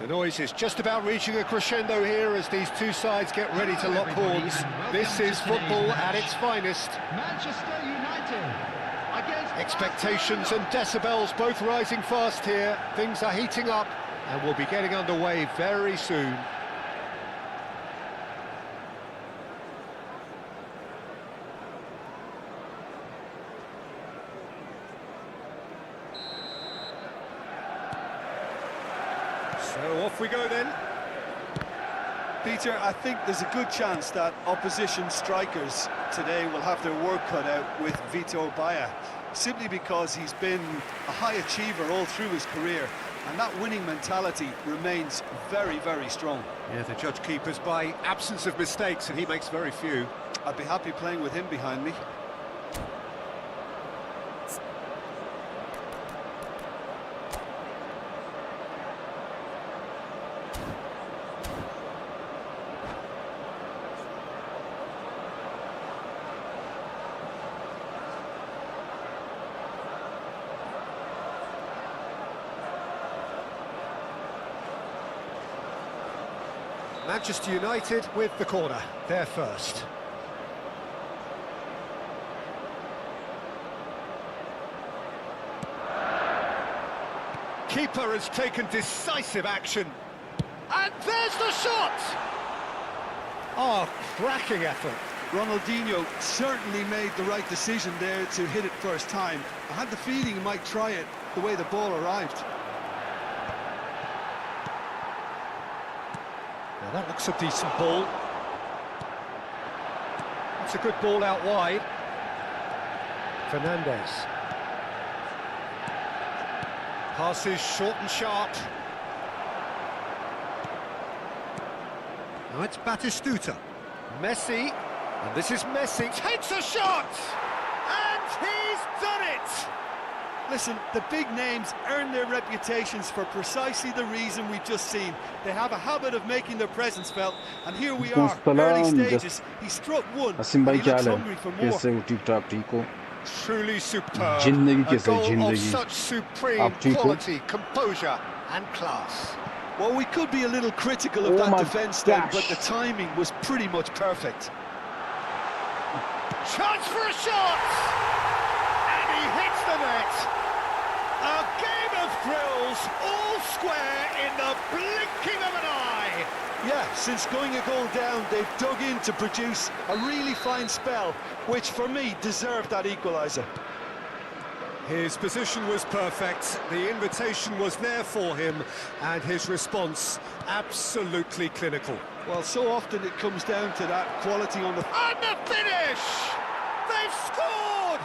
The noise is just about reaching a crescendo here as these two sides get ready to lock horns. This is football at its finest. Manchester United against Expectations and decibels both rising fast here. Things are heating up and we'll be getting underway very soon. So off we go then. Peter, I think there's a good chance that opposition strikers today will have their work cut out with Vitor Baia, simply because he's been a high achiever all through his career, and that winning mentality remains very, very strong. Yeah, the judge keepers by absence of mistakes, and he makes very few. I'd be happy playing with him behind me. Manchester United with the corner, they're first. Keeper has taken decisive action. And there's the shot! Oh, cracking effort. Ronaldinho certainly made the right decision there to hit it first time. I had the feeling he might try it the way the ball arrived. Now that looks a decent ball. It's a good ball out wide. Fernandez. Passes short and sharp. Now it's Batistuta. Messi. And this is Messi. Takes a shot! And he's done it! Listen, the big names earn their reputations for precisely the reason we've just seen. They have a habit of making their presence felt, and here we are, early stages. He struck one, and he looks hungry for more. Truly superb. A goal of such supreme quality, composure and class. Well, we could be a little critical of that defence then, but the timing was pretty much perfect. Chance for a shot! And he hits the net. A game of thrills, all square in the blinking of an eye. Yeah, since going a goal down, they've dug in to produce a really fine spell, which for me deserved that equaliser. His position was perfect, the invitation was there for him, and his response absolutely clinical. Well, so often it comes down to that quality on the... And the finish! They've scored!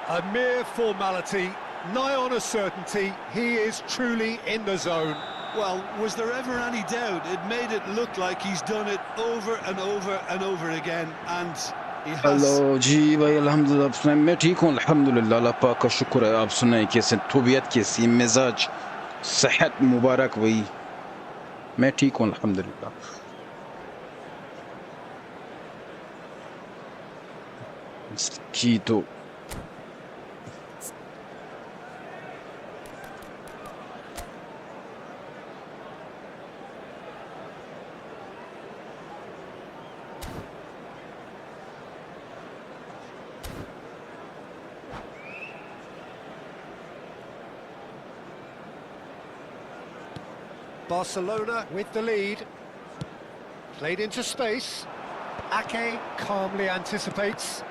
A mere formality, nigh on a certainty, he is truly in the zone. Well, was there ever any doubt? It made it look like he's done it over and over and over again, and he has... hello जी भाई अल्हम्दुलिल्लाह आप सुनाएं मैं ठीक हूँ अल्हम्दुलिल्लाह अल्लाह पाक का शुक्र है आप सुनाएं कैसे तबीयत कैसी मिजाज सेहत मुबारक भाई मैं ठीक हूँ अल्हम्दुलिल्लाह जी तो Barcelona with the lead. Played into space. Ake calmly anticipates.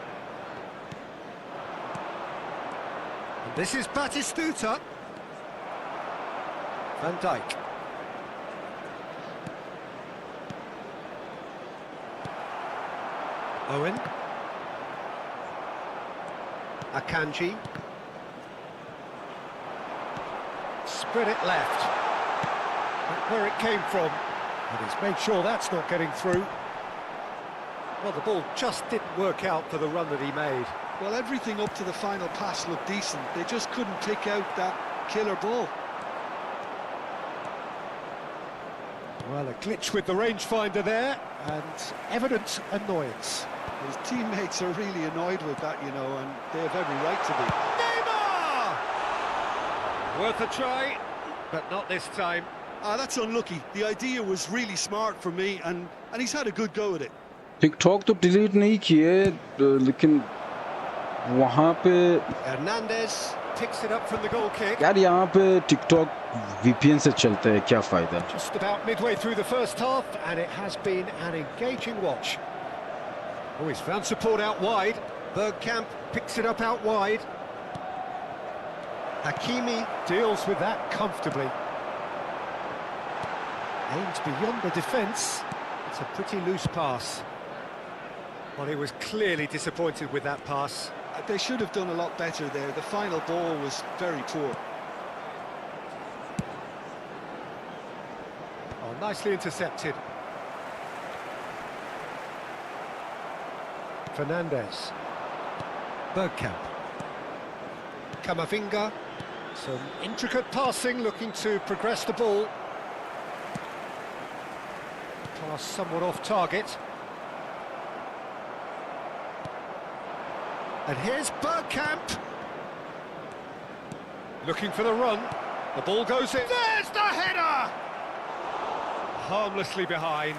And this is Batistuta. Van Dijk. Owen. Akanji. Spread it left. Where it came from, but he's made sure that's not getting through. Well, the ball just didn't work out for the run that he made. Well, everything up to the final pass looked decent. They just couldn't pick out that killer ball. Well, a glitch with the rangefinder there, and evident annoyance. His teammates are really annoyed with that, you know, and they have every right to be. Neymar! Worth a try, but not this time. That's unlucky. The idea was really smart for me, and he's had a good go at it. TikTok तो delete नहीं किए, लेकिन वहाँ पे Hernandez picks it up from the goal kick. यार यहाँ पे TikTok VPN से चलता है, क्या फायदा? Just about midway through the first half, and it has been an engaging watch. Oh, he's found support out wide. Bergkamp picks it up out wide. Hakimi deals with that comfortably. Aims beyond the defence. It's a pretty loose pass. Well, he was clearly disappointed with that pass. They should have done a lot better there. The final ball was very poor. Oh, nicely intercepted. Fernandez. Bergkamp. Camavinga. Some intricate passing, looking to progress the ball. Pass somewhat off target. And here's Bergkamp. Looking for the run. The ball goes in. There's the header! Harmlessly behind.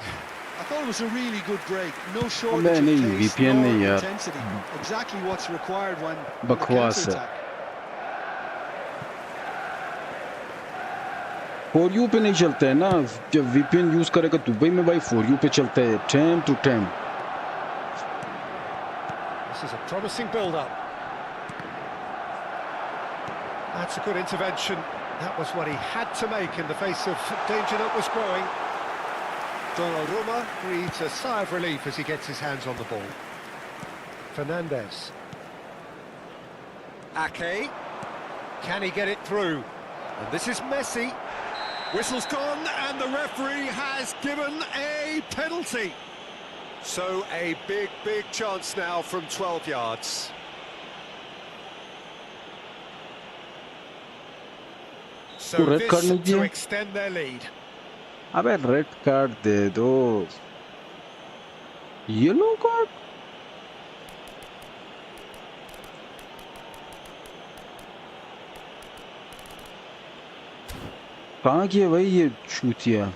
I thought it was a really good break. No shortage of नहीं, pace, VPN nor नहीं यार. intensity. Exactly what's required when बकवास है. counter-attack. For you पे नहीं चलता है ना, जब VPN यूज करेगा दुबई में भाई for you पे चलता है 10 to 10. This is a promising build-up. That's a good intervention. That was what he had to make in the face of danger that was growing. Donnarumma breathes a sigh of relief as he gets his hands on the ball. Fernandez. Ake. Can he get it through? And this is Messi. Whistle's gone, and the referee has given a penalty. So a big, big chance now from 12 yards. So red this card नहीं to दिया? extend their lead. अबे red card दे दो. Yellow card? कहाँ किया भाई ये चूतिया?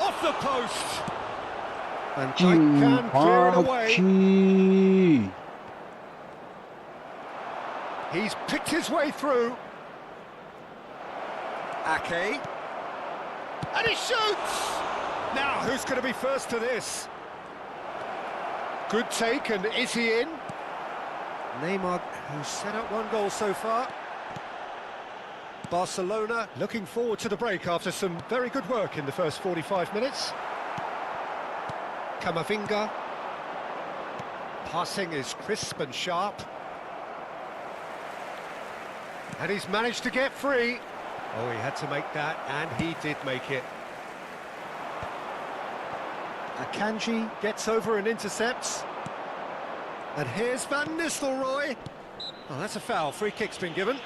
Off the post. And Jake can clear it away. Aki. He's picked his way through. Ake. And he shoots! Now, who's going to be first to this? Good take, and is he in? Neymar, who's set up one goal so far. Barcelona looking forward to the break after some very good work in the first 45 minutes. Camavinga. Passing is crisp and sharp. And he's managed to get free. Oh, he had to make that, and he did make it. Akanji gets over and intercepts. And here's Van Nistelrooy. Oh, that's a foul. Free kick's been given.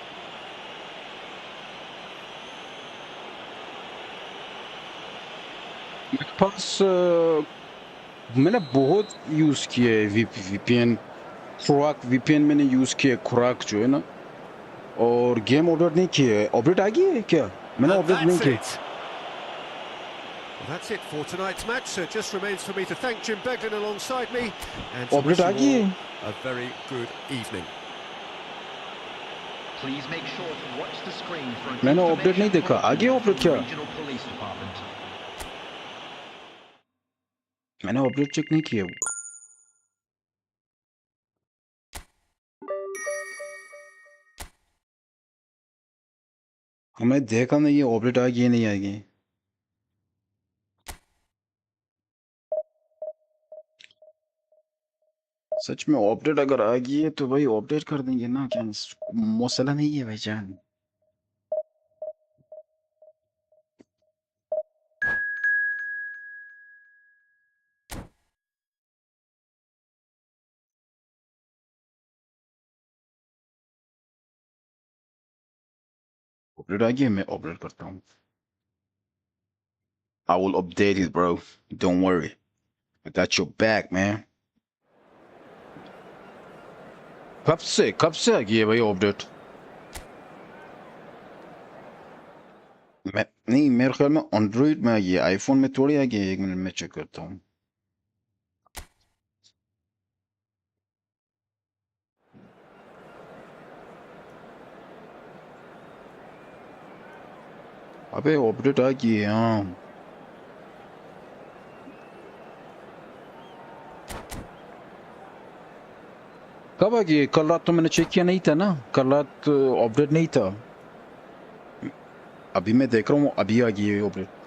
मेरे पास मैंने बहुत use किया है VPN. खुराक VPN मैंने use किया है, खुराक जो है ना, और गेम अपडेट नहीं किया है. अपडेट आ गई है क्या? मैंने And अपडेट नहीं that's किया. it. Well, that's it for tonight's match. So it just remains for me to thank Jim Beglin alongside me and to wish update आ you गई all है. a very good evening. Please make sure to watch the screen for an मैंने update नहीं information देखा. आ bulletin गया update from क्या? the Regional Police Department. मैंने update check नहीं किया. हमें देखा नहीं है अपडेट आ गई नहीं आ गई. सच में अपडेट अगर आ गई है तो भाई अपडेट कर देंगे ना, क्या मसला नहीं है भाईजान. अपडेट आ गई है, मैं अपडेट करता हूँ. I will update it, bro. Don't worry. I got your back, man. कब से आ गई है भाई अपडेट? मैं नहीं, मेरे ख्याल में एंड्रॉइड में आ गई है, आईफोन में थोड़ी आ गई है। 1 मिनट में चेक करता हूँ। अबे अपडेट आ गई है, हाँ। कब आ गई है? कल रात तो मैंने चेक किया नहीं था ना, कल रात अपडेट नहीं था। अभी मैं देख रहा हूँ, अभी आ गई है update.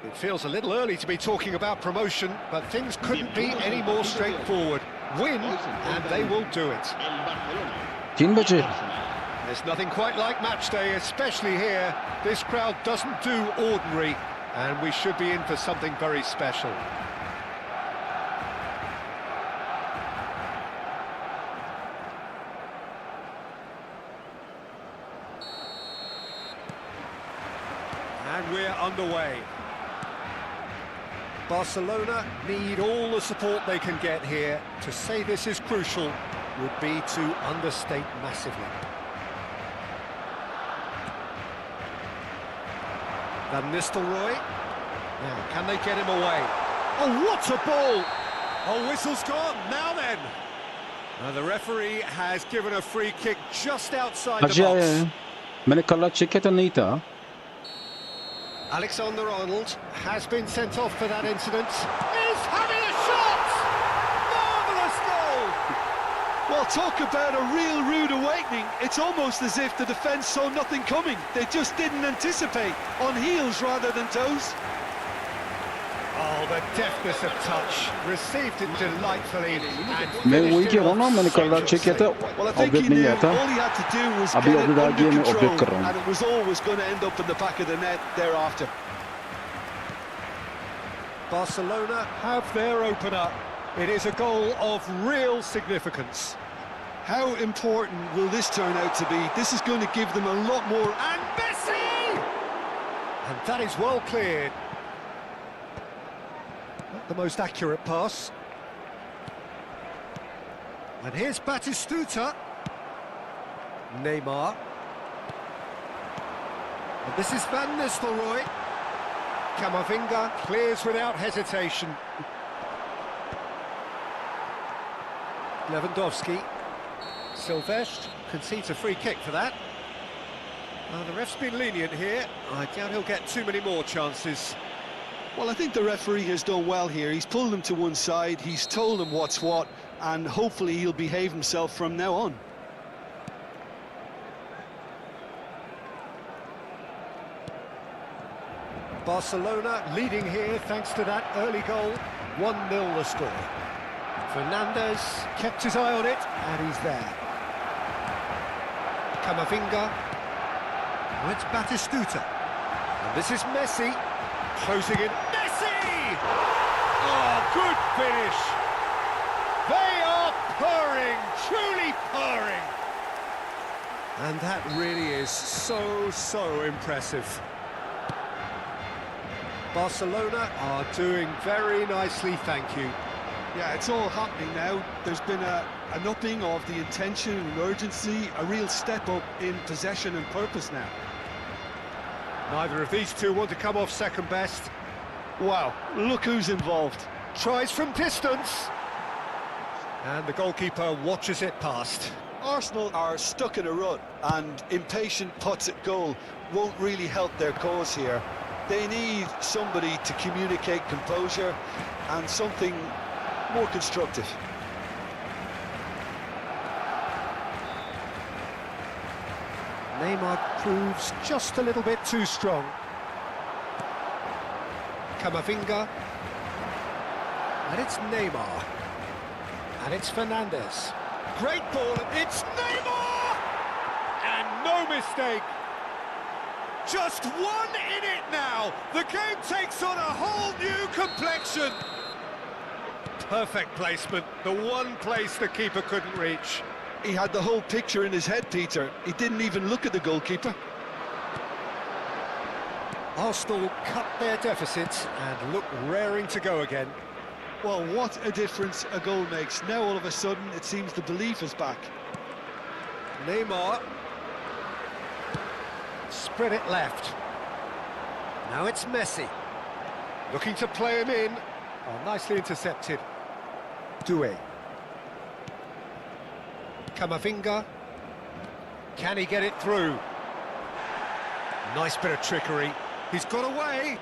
It feels a little early to be talking about promotion, but things couldn't be any more straightforward. Win, and they will do it. 3 बजे। There's nothing quite like match day, especially here. This crowd doesn't do ordinary, and we should be in for something very special. And we're underway. Barcelona need all the support they can get here. To say this is crucial would be to understate massively. Van Nistelrooy. Now, can they get him away? Oh, what a ball! Oh, whistle's gone. Now then. The referee has given a free kick just outside the आज आया है। box. मैंने कल रात check किया था, नहीं था। Alexander-Arnold has been sent off for that incident. He's having a shot! Marvellous goal! Well, talk about a real rude awakening. It's almost as if the defence saw nothing coming. They just didn't anticipate, on heels rather than toes. Oh, the deftness of touch. Received it delightfully and मैं वही finished कह it रहा हूँ ना, off मैंने कल रात check किया था, Well, I think update he नहीं knew आया था। all he had to do was अभी get it अपडेट आ under गई है, मैं control, अपडेट कर रहा हूँ। and it was always going to end up in the back of the net thereafter. Barcelona have their opener. It is a goal of real significance. How important will this turn out to be? This is going to give them a lot more. And Messi! And that is well cleared. Not the most accurate pass. And here's Batistuta. Neymar. And this is Van Nistelrooy. Camavinga clears without hesitation. Lewandowski. Silvestre concedes a free kick for that. The ref's been lenient here. I doubt he'll get too many more chances. Well, I think the referee has done well here. He's pulled him to one side, he's told him what's what, and hopefully he'll behave himself from now on. Barcelona leading here thanks to that early goal. 1-0 the score. Fernandes kept his eye on it, and he's there. Camavinga. Oh, it's Batistuta. And this is Messi. Closing in. Messi! Oh, good finish. They are purring, truly purring. And that really is so impressive. Barcelona are doing very nicely, thank you. Yeah, it's all happening now. There's been an upping of the intention and urgency, a real step up in possession and purpose now. Neither of these two want to come off second best. Wow, look who's involved. Tries from distance. And the goalkeeper watches it past. Arsenal are stuck in a rut, and impatient putts at goal won't really help their cause here. They need somebody to communicate composure and something more constructive. Neymar proves just a little bit too strong. Camavinga. And it's Neymar. And it's Fernandes. Great ball, it's Neymar! And no mistake. Just one in it now. The game takes on a whole new complexion. Perfect placement, the one place the keeper couldn't reach. He had the whole picture in his head, Peter. He didn't even look at the goalkeeper. Arsenal cut their deficit and look raring to go again. Well, what a difference a goal makes. Now all of a sudden it seems the belief is back. Neymar. Spread it left. Now it's Messi. Looking to play him in. Oh, nicely intercepted. Doué. Camavinga. Can he get it through? Nice bit of trickery. He's got away.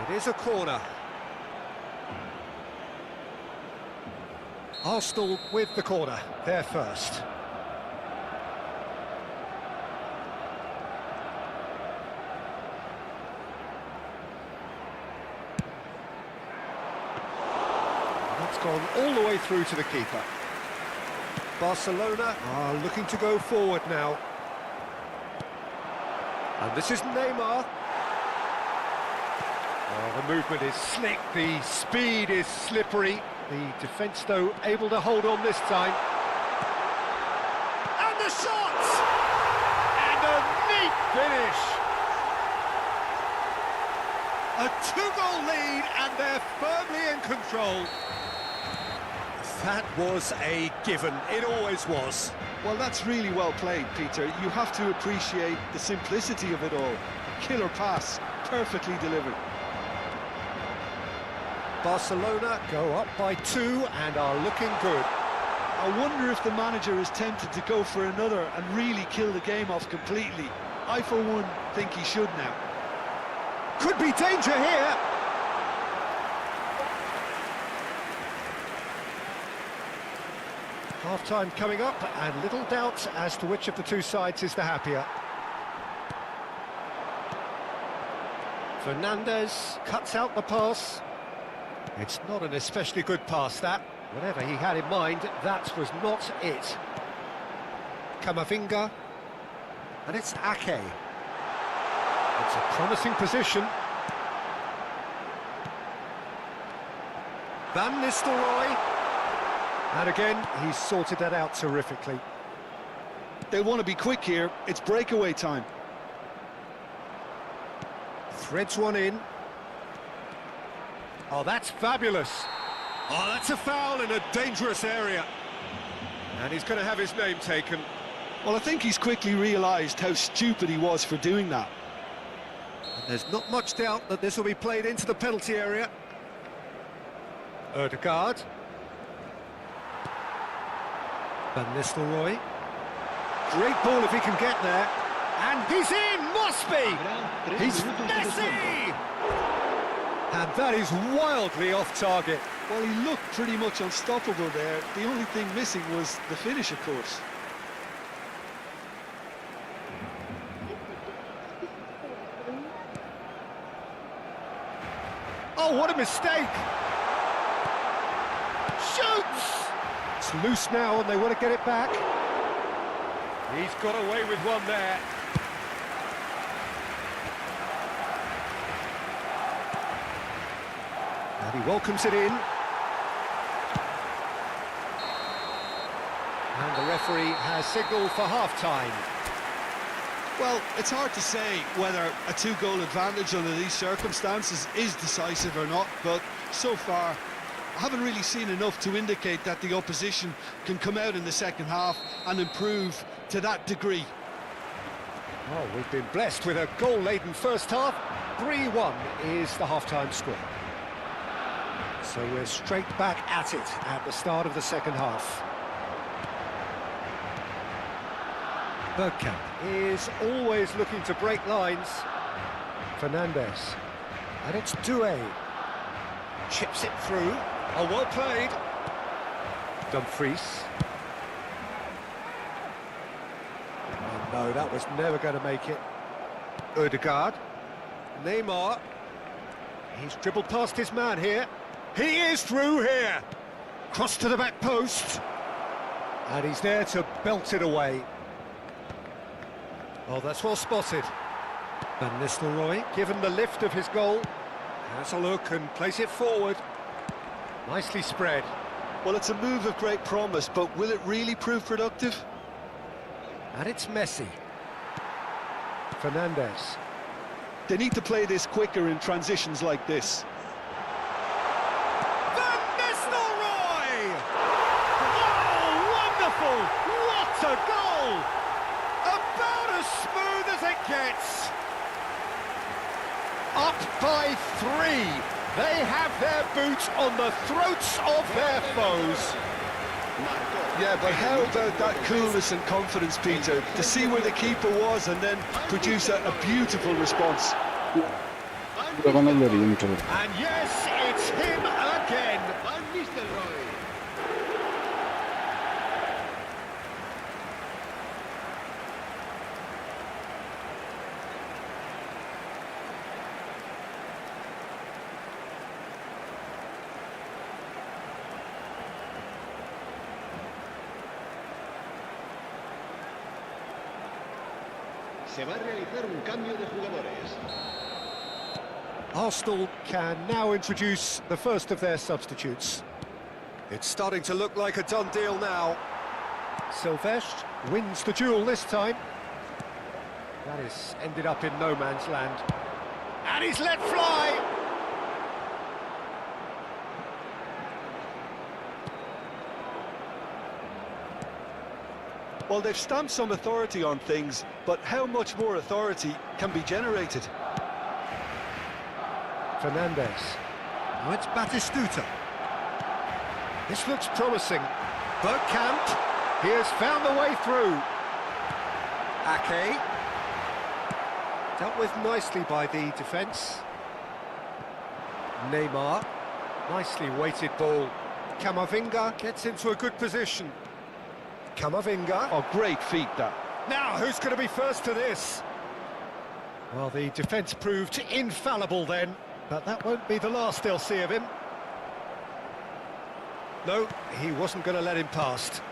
It is a corner. Arsenal with the corner. They're first. That's gone all the way through to the keeper. Barcelona are looking to go forward now. And this is Neymar. Oh, the movement is slick, the speed is slippery. The defence, though, able to hold on this time. And the shot! And a neat finish! A two-goal lead, and they're firmly in control. That was a given. It always was. Well, that's really well played, Peter. You have to appreciate the simplicity of it all. Killer pass, perfectly delivered. Barcelona go up by 2 and are looking good. I wonder if the manager is tempted to go for another and really kill the game off completely. I, for one, think he should now. Could be danger here. Half-time coming up, and little doubt as to which of the two sides is the happier. Fernandes cuts out the pass. It's not an especially good pass, that. Whatever he had in mind, that was not it. Camavinga. And it's Ake. It's a promising position. Van Nistelrooy. And again, he's sorted that out terrifically. They want to be quick here. It's breakaway time. Threads one in. Oh, that's fabulous. Oh, that's a foul in a dangerous area. And he's going to have his name taken. Well, I think he's quickly realised how stupid he was for doing that. And there's not much doubt that this will be played into the penalty area. Ødegaard. Van Nistelrooy. Great ball if he can get there. And he's in! Must be! He's Messi! And that is wildly off target. Well, he looked pretty much unstoppable there. The only thing missing was the finish, of course. Oh, what a mistake! Shoots! It's loose now and they want to get it back. He's got away with one there. And he welcomes it in. And the referee has signalled for half-time. Well, it's hard to say whether a two-goal advantage under these circumstances is decisive or not, but so far I haven't really seen enough to indicate that the opposition can come out in the second half and improve to that degree. Well, we've been blessed with a goal-laden first half. 3-1 is the half-time score. So we're straight back at it at the start of the second half. Bergkamp is always looking to break lines. Fernandes. And it's Doué. Chips it through. Oh, well played. Dumfries. Oh, no, that was never going to make it. Ødegaard. Neymar. He's dribbled past his man here. He is through here. Cross to the back post. And he's there to belt it away. Oh, that's well spotted. Van Nistelrooy, given the lift of his goal. Has a look and plays it forward. Nicely spread. Well, it's a move of great promise, but will it really prove productive? And it's Messi. Fernandez. They need to play this quicker in transitions like this. Van Nistelrooy! Oh, wonderful! What a goal! About as smooth as it gets. Up by 3. They have their boots on the throats of their foes. Yeah, but how about that coolness and confidence, Peter, to see where the keeper was and then produce a beautiful response. And yes, it's him again. Van Nistelrooy. Se va a realizar un cambio de jugadores. Arsenal can now introduce the first of their substitutes. It's starting to look like a done deal now. Silvestre wins the duel this time. That is ended up in no man's land. And he's let fly! Well, they've stamped some authority on things, but how much more authority can be generated? Fernandez. Now it's Batistuta. This looks promising. Bergkamp. He has found the way through. Ake. Dealt with nicely by the defence. Neymar. Nicely weighted ball. Camavinga gets into a good position. Camavinga. Oh, great feat, that. Now, who's going to be first to this? Well, the defence proved infallible then, but that won't be the last they'll see of him. No, he wasn't going to let him past.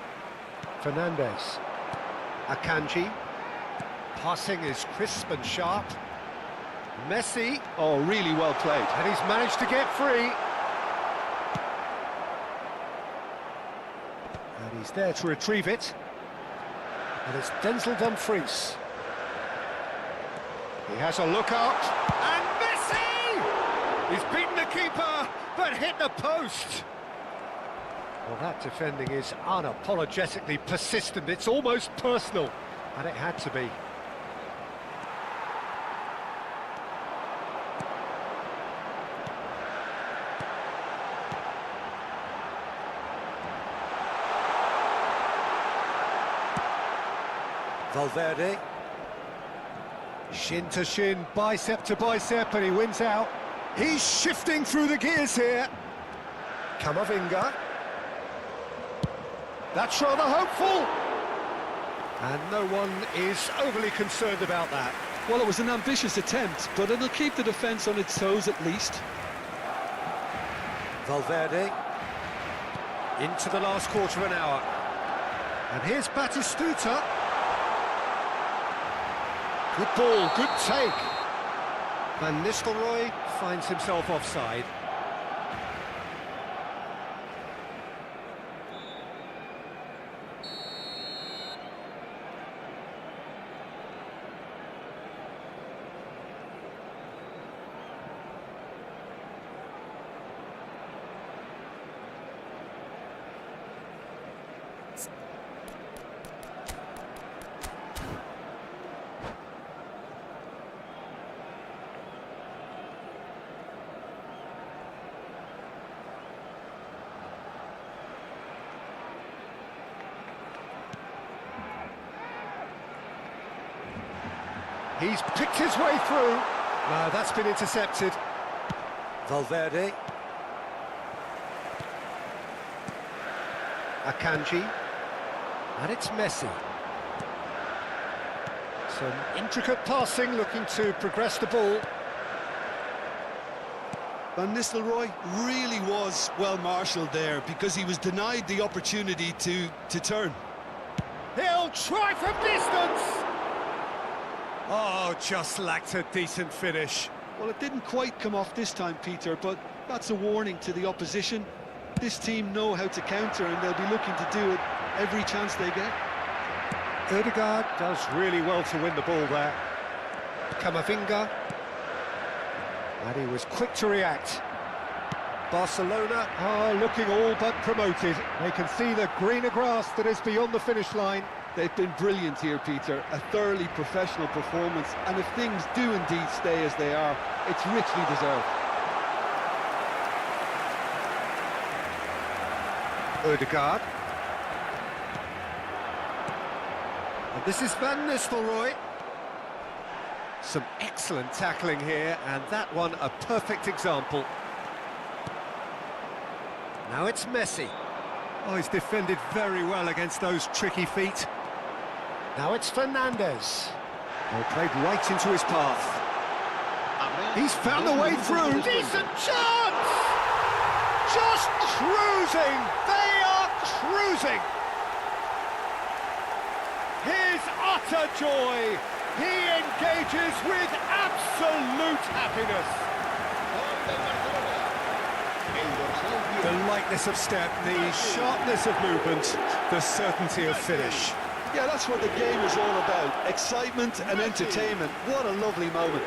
Fernandez. Akanji. Passing is crisp and sharp. Messi. Oh, really well played. And he's managed to get free. And he's there to retrieve it. And it's Denzel Dumfries. He has a look out. And Messi! He's beaten the keeper, but hit the post. Well, that defending is unapologetically persistent. It's almost personal, and it had to be. Valverde. Shin to shin, bicep to bicep, and he wins out. He's shifting through the gears here. Camavinga. That's rather hopeful. And no one is overly concerned about that. Well, it was an ambitious attempt, but it'll keep the defence on its toes at least. Valverde. Into the last quarter of an hour. And here's Batistuta. Good ball, good take. Van Nistelrooy finds himself offside. He's picked his way through. No, that's been intercepted. Valverde. Akanji. And it's Messi. Some intricate passing, looking to progress the ball. Van Nistelrooy really was well marshalled there because he was denied the opportunity to turn. He'll try from distance! Oh, just lacked a decent finish. Well, it didn't quite come off this time, Peter, but that's a warning to the opposition. This team know how to counter, and they'll be looking to do it every chance they get. Ødegaard does really well to win the ball there. Camavinga. And he was quick to react. Barcelona are looking all but promoted. They can see the greener grass that is beyond the finish line. They've been brilliant here, Peter. A thoroughly professional performance, and if things do indeed stay as they are, it's richly deserved. Ødegaard. And this is Van Nistelrooy. Some excellent tackling here, and that one a perfect example. Now it's Messi. Oh, he's defended very well against those tricky feet. Now it's Fernandes. Oh, played right into his path. He's found a way through. Decent chance! Just cruising! They are cruising! His utter joy! He engages with absolute happiness. The lightness of step, the sharpness of movement, the certainty of finish. Yeah, that's what the game is all about. Excitement and entertainment. What a lovely moment.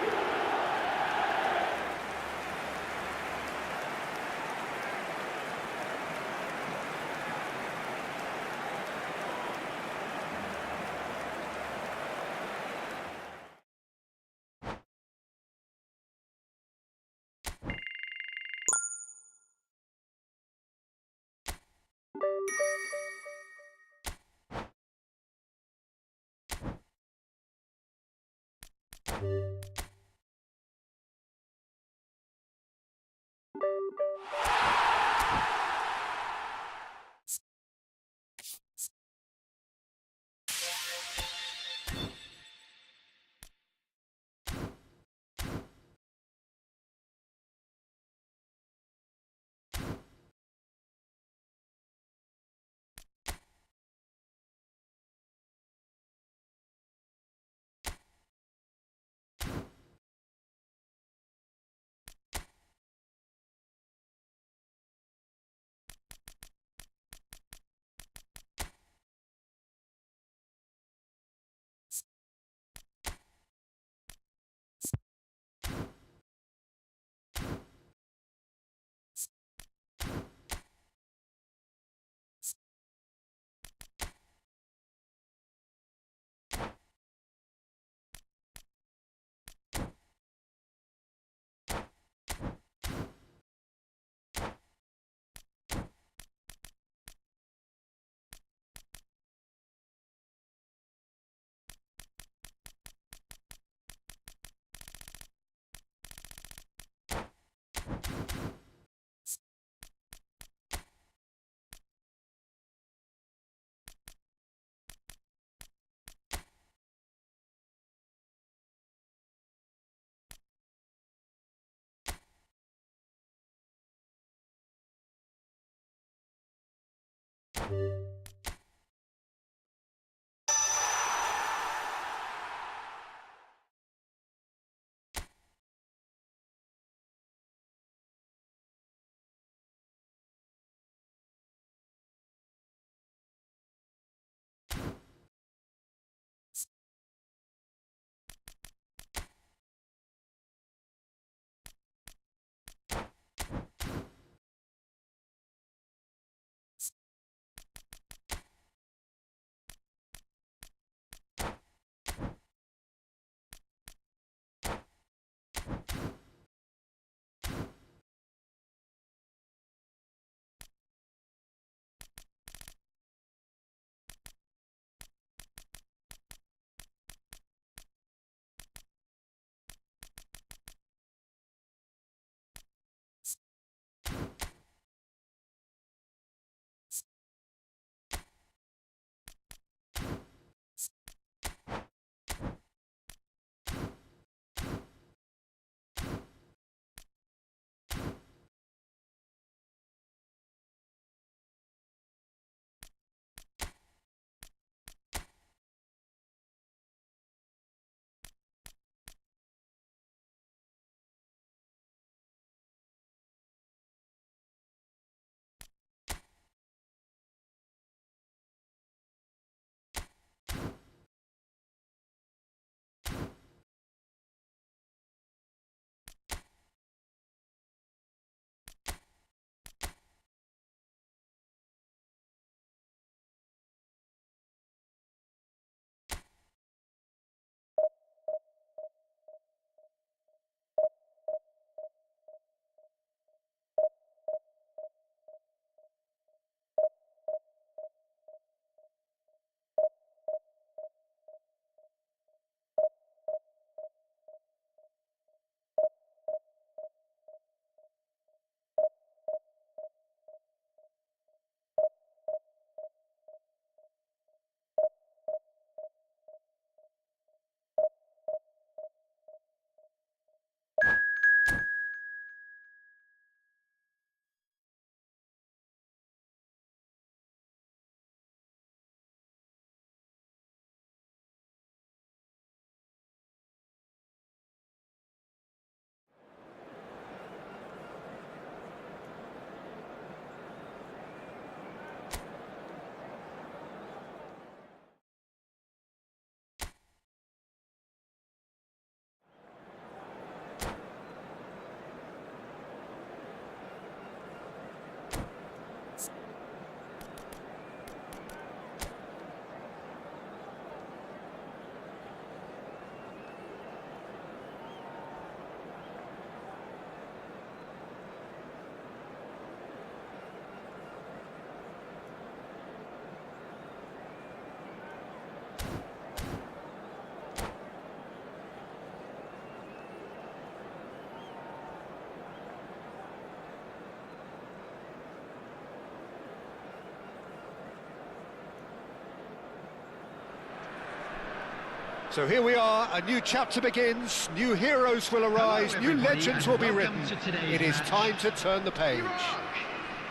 So here we are, a new chapter begins, new heroes will arise, new everybody, legends and will be welcome written. to today's It is match. time to turn the page.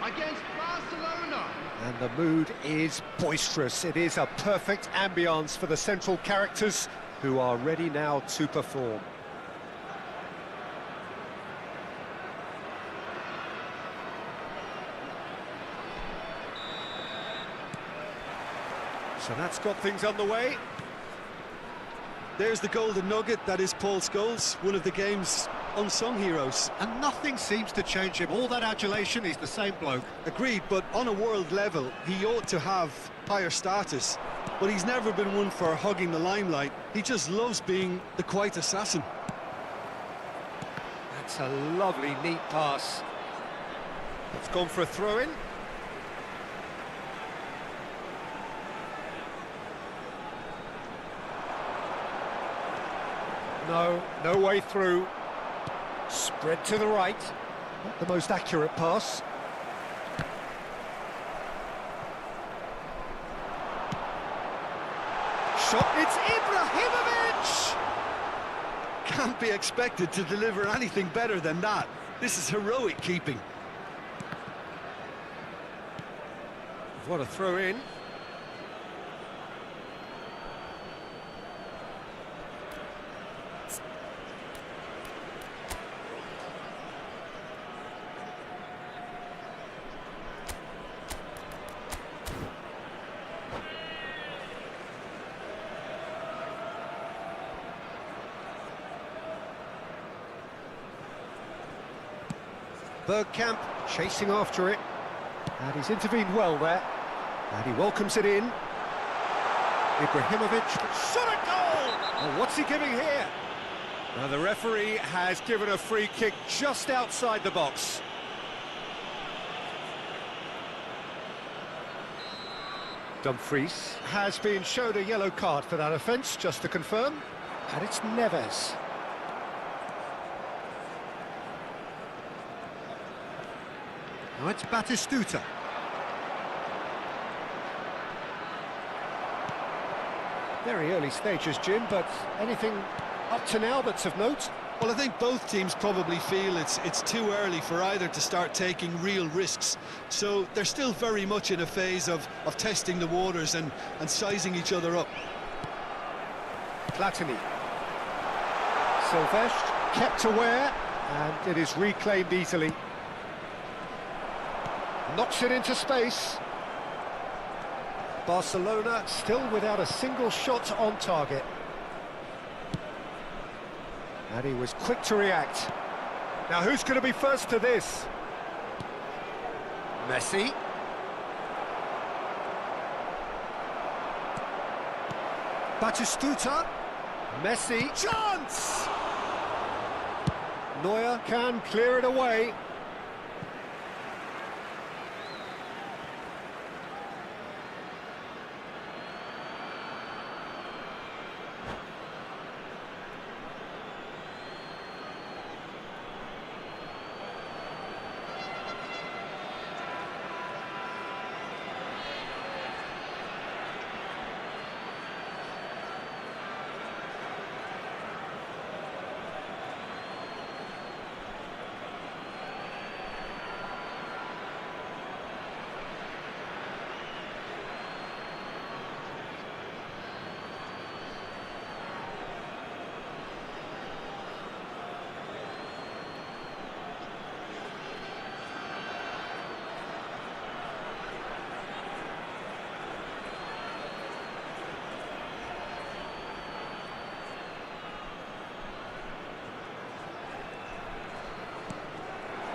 Against Barcelona. And the mood is boisterous. It is a perfect ambience for the central characters who are ready now to perform. So that's got things underway. There's the golden nugget, that is Paul Scholes, one of the game's unsung heroes. And nothing seems to change him. All that adulation, he's the same bloke. Agreed, but on a world level, he ought to have higher status. But he's never been one for hugging the limelight. He just loves being the quiet assassin. That's a lovely, neat pass. It's gone for a throw-in. No way through. Spread to the right. Not the most accurate pass. Shot, it's Ibrahimovic! Can't be expected to deliver anything better than that. This is heroic keeping. What a throw-in. Bergkamp chasing after it, and he's intervened well there, and he welcomes it in. Ibrahimovic, shot at goal! Oh, what's he giving here? Now the referee has given a free kick just outside the box. Dumfries has been shown a yellow card for that offence, just to confirm, and it's Neves. Now it's Batistuta. Very early stages, Jim, but anything up to now that's of note? Well, I think both teams probably feel it's too early for either to start taking real risks. So they're still very much in a phase of testing the waters and sizing each other up. Platini. Silvestre kept aware, and it is reclaimed easily. Knocks it into space. Barcelona still without a single shot on target. And he was quick to react. Now who's going to be first to this? Messi. Batistuta. Messi. Chance! Neuer can clear it away.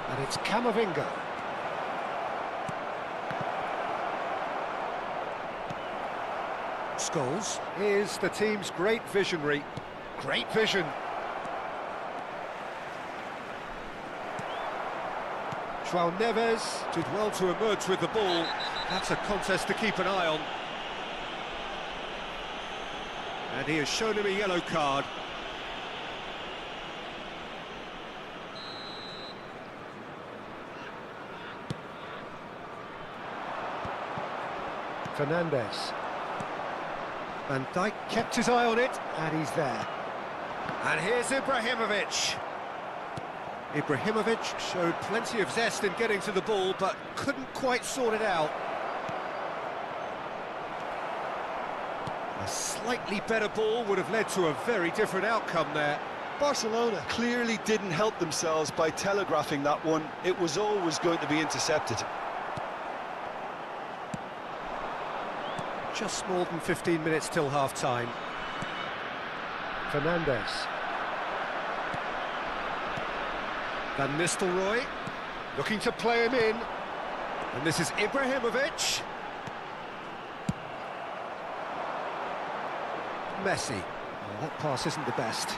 And it's Camavinga. Scholes is the team's great visionary. Great vision. João Neves did well to emerge with the ball. That's a contest to keep an eye on. And he has shown him a yellow card. Fernandes. Van Dijk kept his eye on it, and he's there. And here's Ibrahimovic. Ibrahimovic showed plenty of zest in getting to the ball, but couldn't quite sort it out. A slightly better ball would have led to a very different outcome there. Barcelona clearly didn't help themselves by telegraphing that one. It was always going to be intercepted. Just more than 15 minutes till half-time. Fernandes. Van Nistelrooy, looking to play him in. And this is Ibrahimovic. Messi. Oh, that pass isn't the best.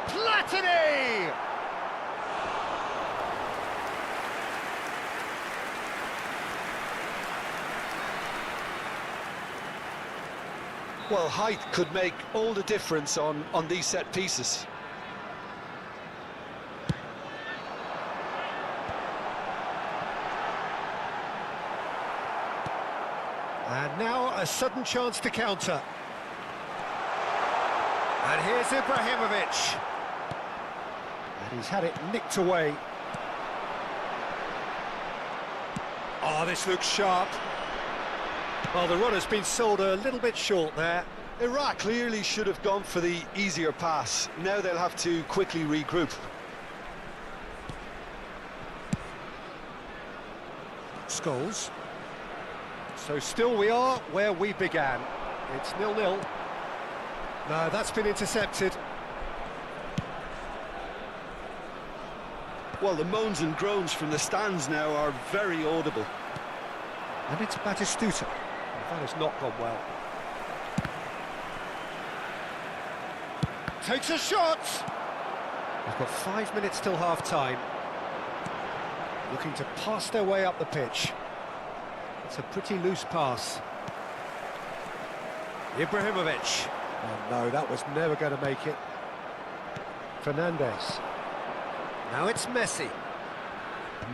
Platini! Well, height could make all the difference on these set pieces. And now a sudden chance to counter. And here's Ibrahimovic. And he's had it nicked away. Oh, this looks sharp. Well, the runner's been sold a little bit short there. Iraq clearly should have gone for the easier pass. Now they'll have to quickly regroup. Scholes. So still we are where we began. It's 0-0. No, that's been intercepted. Well, the moans and groans from the stands now are very audible. And it's Batistuta. That has not gone well. Takes a shot! We've got 5 minutes till half-time. Looking to pass their way up the pitch. It's a pretty loose pass. Ibrahimovic. Oh no, that was never going to make it. Fernandes. Now it's Messi.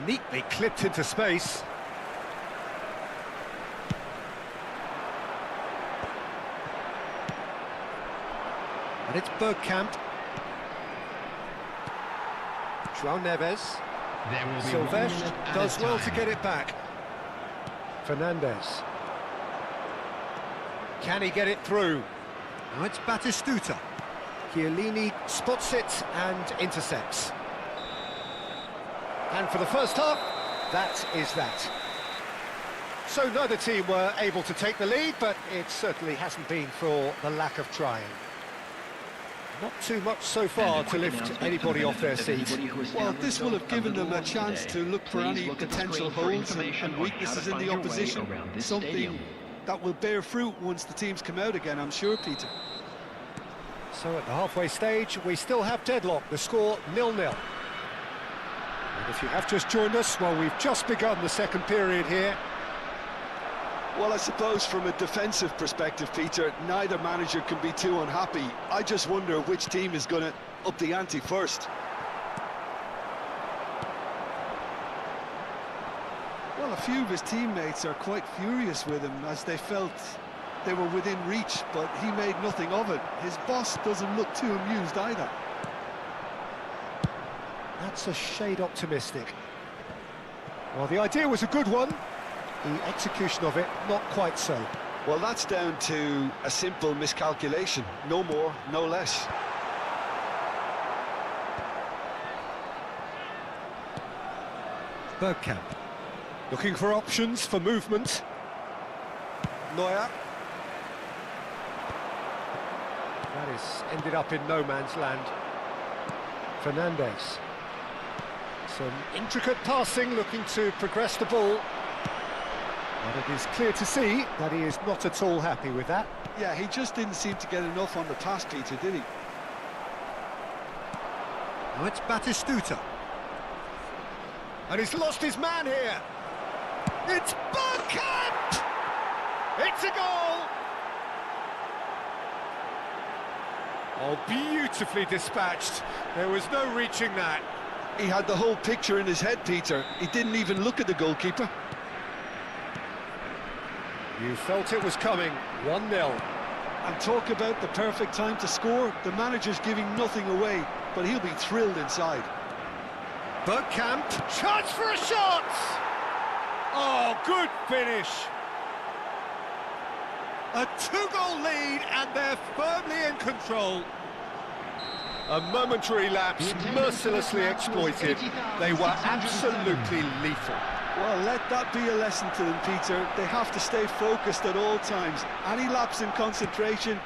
Neatly clipped into space. And it's Bergkamp. João Neves. There will be 1 Silvestre minute at does a well to time. get it back. Fernandes. Can he get it through? Now it's Batistuta. Chiellini spots it and intercepts. And for the first half, that is that. So neither team were able to take the lead, but it certainly hasn't been for the lack of trying. Not too much so far to lift anybody off their seat. Well, this will have given them a chance to look for any potential holes and weaknesses in the opposition. Something that will bear fruit once the teams come out again, I'm sure, Peter. So at the halfway stage, we still have deadlock, the score 0-0. And if you have just joined us, well, we've just begun the second period here. Well, I suppose from a defensive perspective, Peter, neither manager can be too unhappy. I just wonder which team is going to up the ante first. Well, a few of his teammates are quite furious with him as they felt they were within reach, but he made nothing of it. His boss doesn't look too amused either. That's a shade optimistic. Well, the idea was a good one. The execution of it, not quite so. Well, that's down to a simple miscalculation. No more, no less. Bergkamp. Looking for options for movement. Neuer. That is ended up in no man's land. Fernandes. Some intricate passing, looking to progress the ball. But it is clear to see that he is not at all happy with that. Yeah, he just didn't seem to get enough on the pass, Peter, did he? Now it's Batistuta. And he's lost his man here. It's Bergkamp! It's a goal! Oh, Oh, beautifully dispatched. There was no reaching that. He had the whole picture in his head, Peter. He didn't even look at the goalkeeper. You felt it was coming. 1-0. And talk about the perfect time to score. The manager's giving nothing away, but he'll be thrilled inside. Bergkamp, chance for a shot! Oh, good finish. A 2-goal lead, and they're firmly in control. A momentary lapse, mercilessly exploited. They were absolutely lethal. Well, let that be a lesson to them, Peter. They have to stay focused at all times. Any lapse in concentration,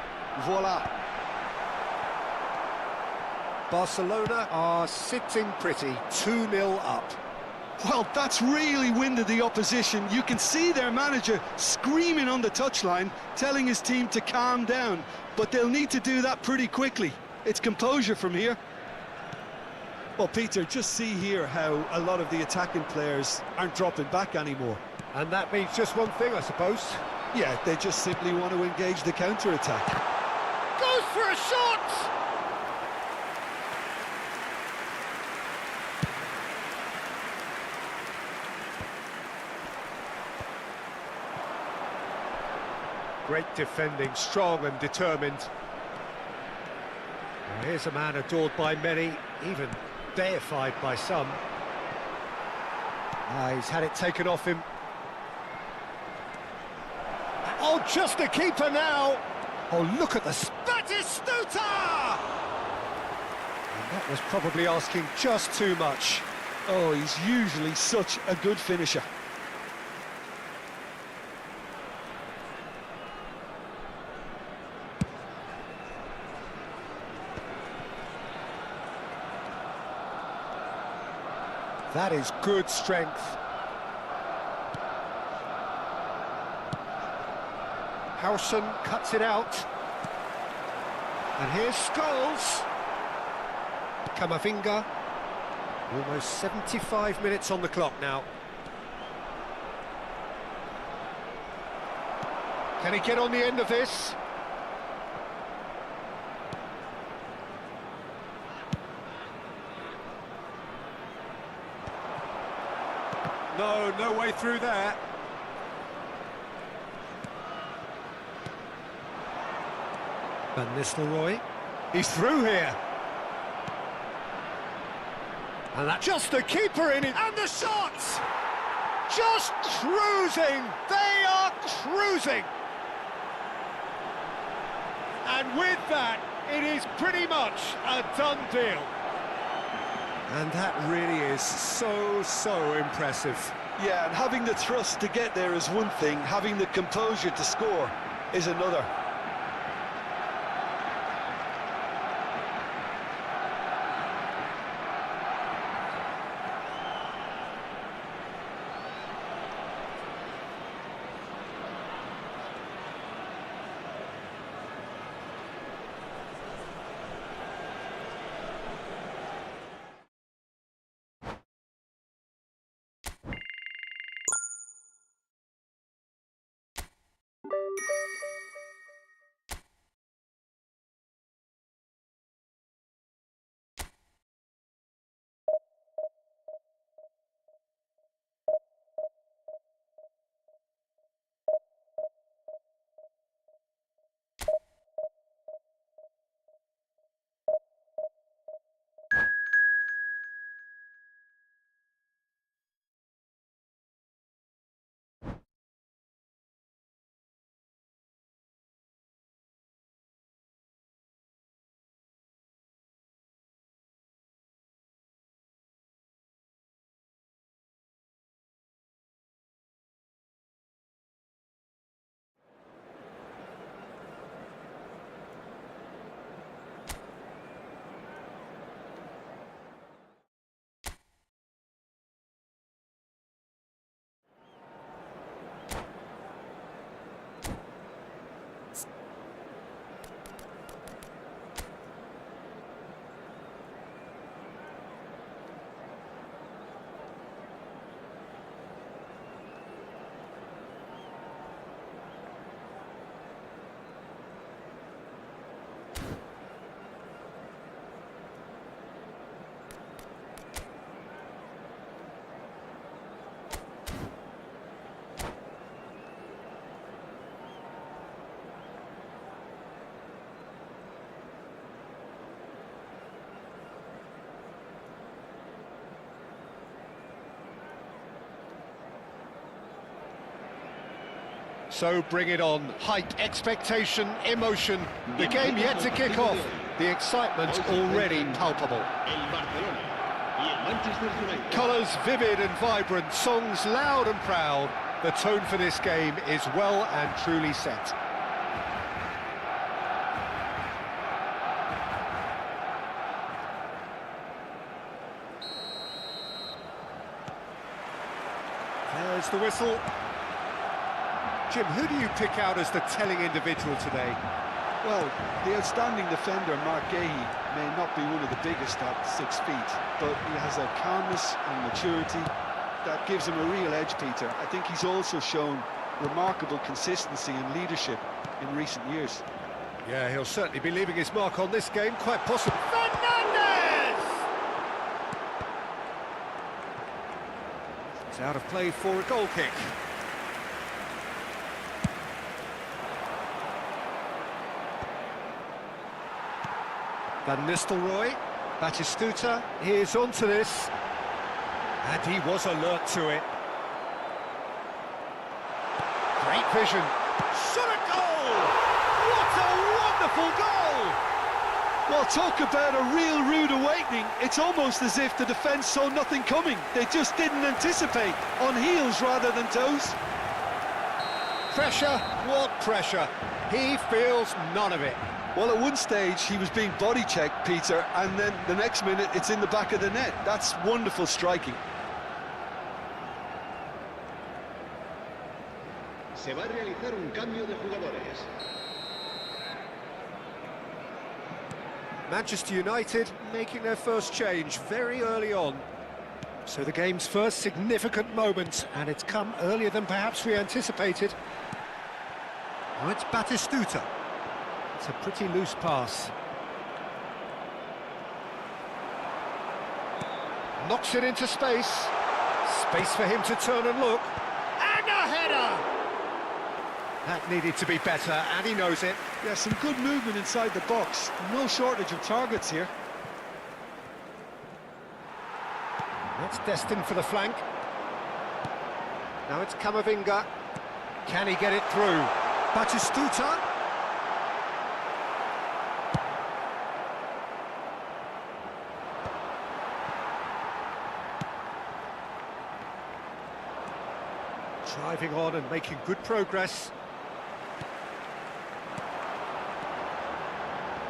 voila. Barcelona are sitting pretty, 2-0 up. Well, that's really winded the opposition. You can see their manager screaming on the touchline, telling his team to calm down. But they'll need to do that pretty quickly. It's composure from here. Well, Peter, just see here how a lot of the attacking players aren't dropping back anymore. And that means just one thing, I suppose. Yeah, they just simply want to engage the counter-attack. Goes for a shot! Great defending, strong and determined. Well, here's a man adored by many, even deified by some. He's had it taken off him. Oh, just the keeper now! Oh, look at the Batistuta! And that was probably asking just too much. Oh, he's usually such a good finisher. That is good strength. Howson cuts it out. And here's Scholes. Camavinga. Almost 75 minutes on the clock now. Can he get on the end of this? No, no way through there. Van Nistelrooy. He's through here. And that just the keeper in it. And the shots! Just cruising. They are cruising. And with that, it is pretty much a done deal. And that really is so impressive. Yeah, and having the thrust to get there is one thing, having the composure to score is another. So bring it on. Hype, expectation, emotion. The game yet to kick off. The excitement already palpable. El Barcelona y el Manchester United. Colours vivid and vibrant, songs loud and proud. The tone for this game is well and truly set. There's the whistle. Jim, who do you pick out as the telling individual today? Well, the outstanding defender, Mark Gahey, may not be one of the biggest at 6 feet, but he has a calmness and maturity that gives him a real edge, Peter. I think he's also shown remarkable consistency and leadership in recent years. Yeah, he'll certainly be leaving his mark on this game, quite possibly. Fernandez! It's out of play for a goal kick. Van Nistelrooy, Batistuta, he is onto this, and he was alert to it. Great vision, shot a goal! What a wonderful goal! Well, talk about a real rude awakening. It's almost as if the defence saw nothing coming. They just didn't anticipate, on heels rather than toes. Pressure, what pressure? He feels none of it. Well, at one stage, he was being body-checked, Peter, and then the next minute, it's in the back of the net. That's wonderful striking. Se va a realizar un cambio de jugadores. Manchester United making their first change very early on. So the game's first significant moment, and it's come earlier than perhaps we anticipated. Now it's Batistuta. It's a pretty loose pass. Knocks it into space. Space for him to turn and look. And a header! That needed to be better, and he knows it. Yeah, some good movement inside the box. No shortage of targets here. That's destined for the flank. Now it's Camavinga. Can he get it through? Batistuta. Driving on and making good progress.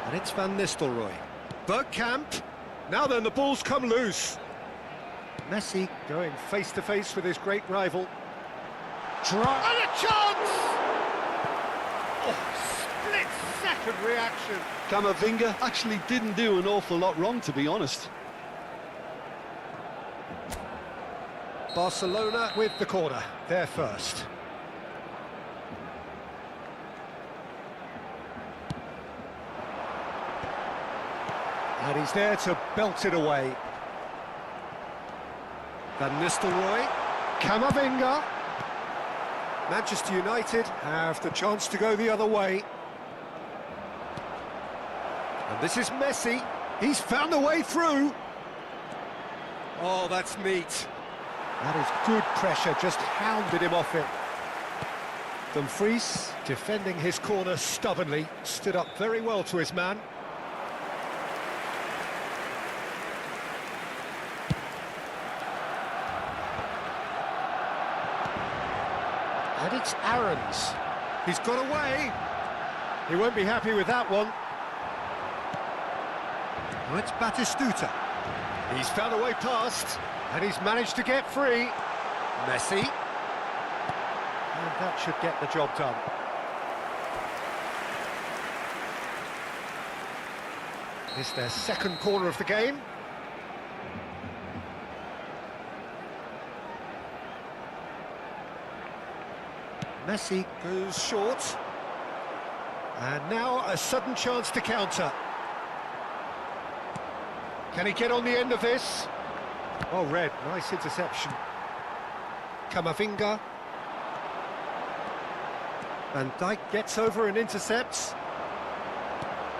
And it's Van Nistelrooy. Bergkamp. Now then, the ball's come loose. Messi going face-to-face with his great rival. And a chance! Oh, split-second reaction. Camavinga actually didn't do an awful lot wrong, to be honest. Barcelona with the corner, they're first. And he's there to belt it away. Van Nistelrooy, Camavinga. Manchester United have the chance to go the other way. And this is Messi. He's found a way through. Oh, that's neat. That is good pressure, just hounded him off it. Dumfries, defending his corner stubbornly, stood up very well to his man. And it's Aarons. He's got away. He won't be happy with that one. Now it's Batistuta. He's found a way past. And he's managed to get free. Messi. And that should get the job done. It's their second corner of the game. Messi goes short. And now a sudden chance to counter. Can he get on the end of this? Oh, Red, nice interception. Camavinga. Van Dijk gets over and intercepts.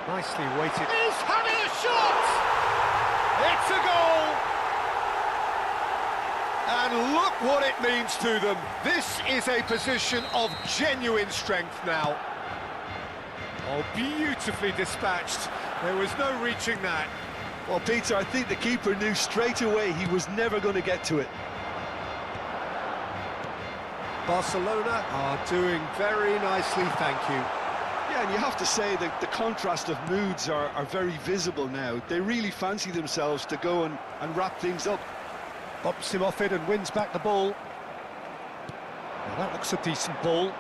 Nicely weighted. He's having a shot! It's a goal! And look what it means to them. This is a position of genuine strength now. Oh, beautifully dispatched. There was no reaching that. Well, Peter, I think the keeper knew straight away he was never going to get to it. Barcelona are doing very nicely, thank you. Yeah, and you have to say that the contrast of moods are very visible now. They really fancy themselves to go and wrap things up. Bumps him off it and wins back the ball. Well, that looks a decent ball.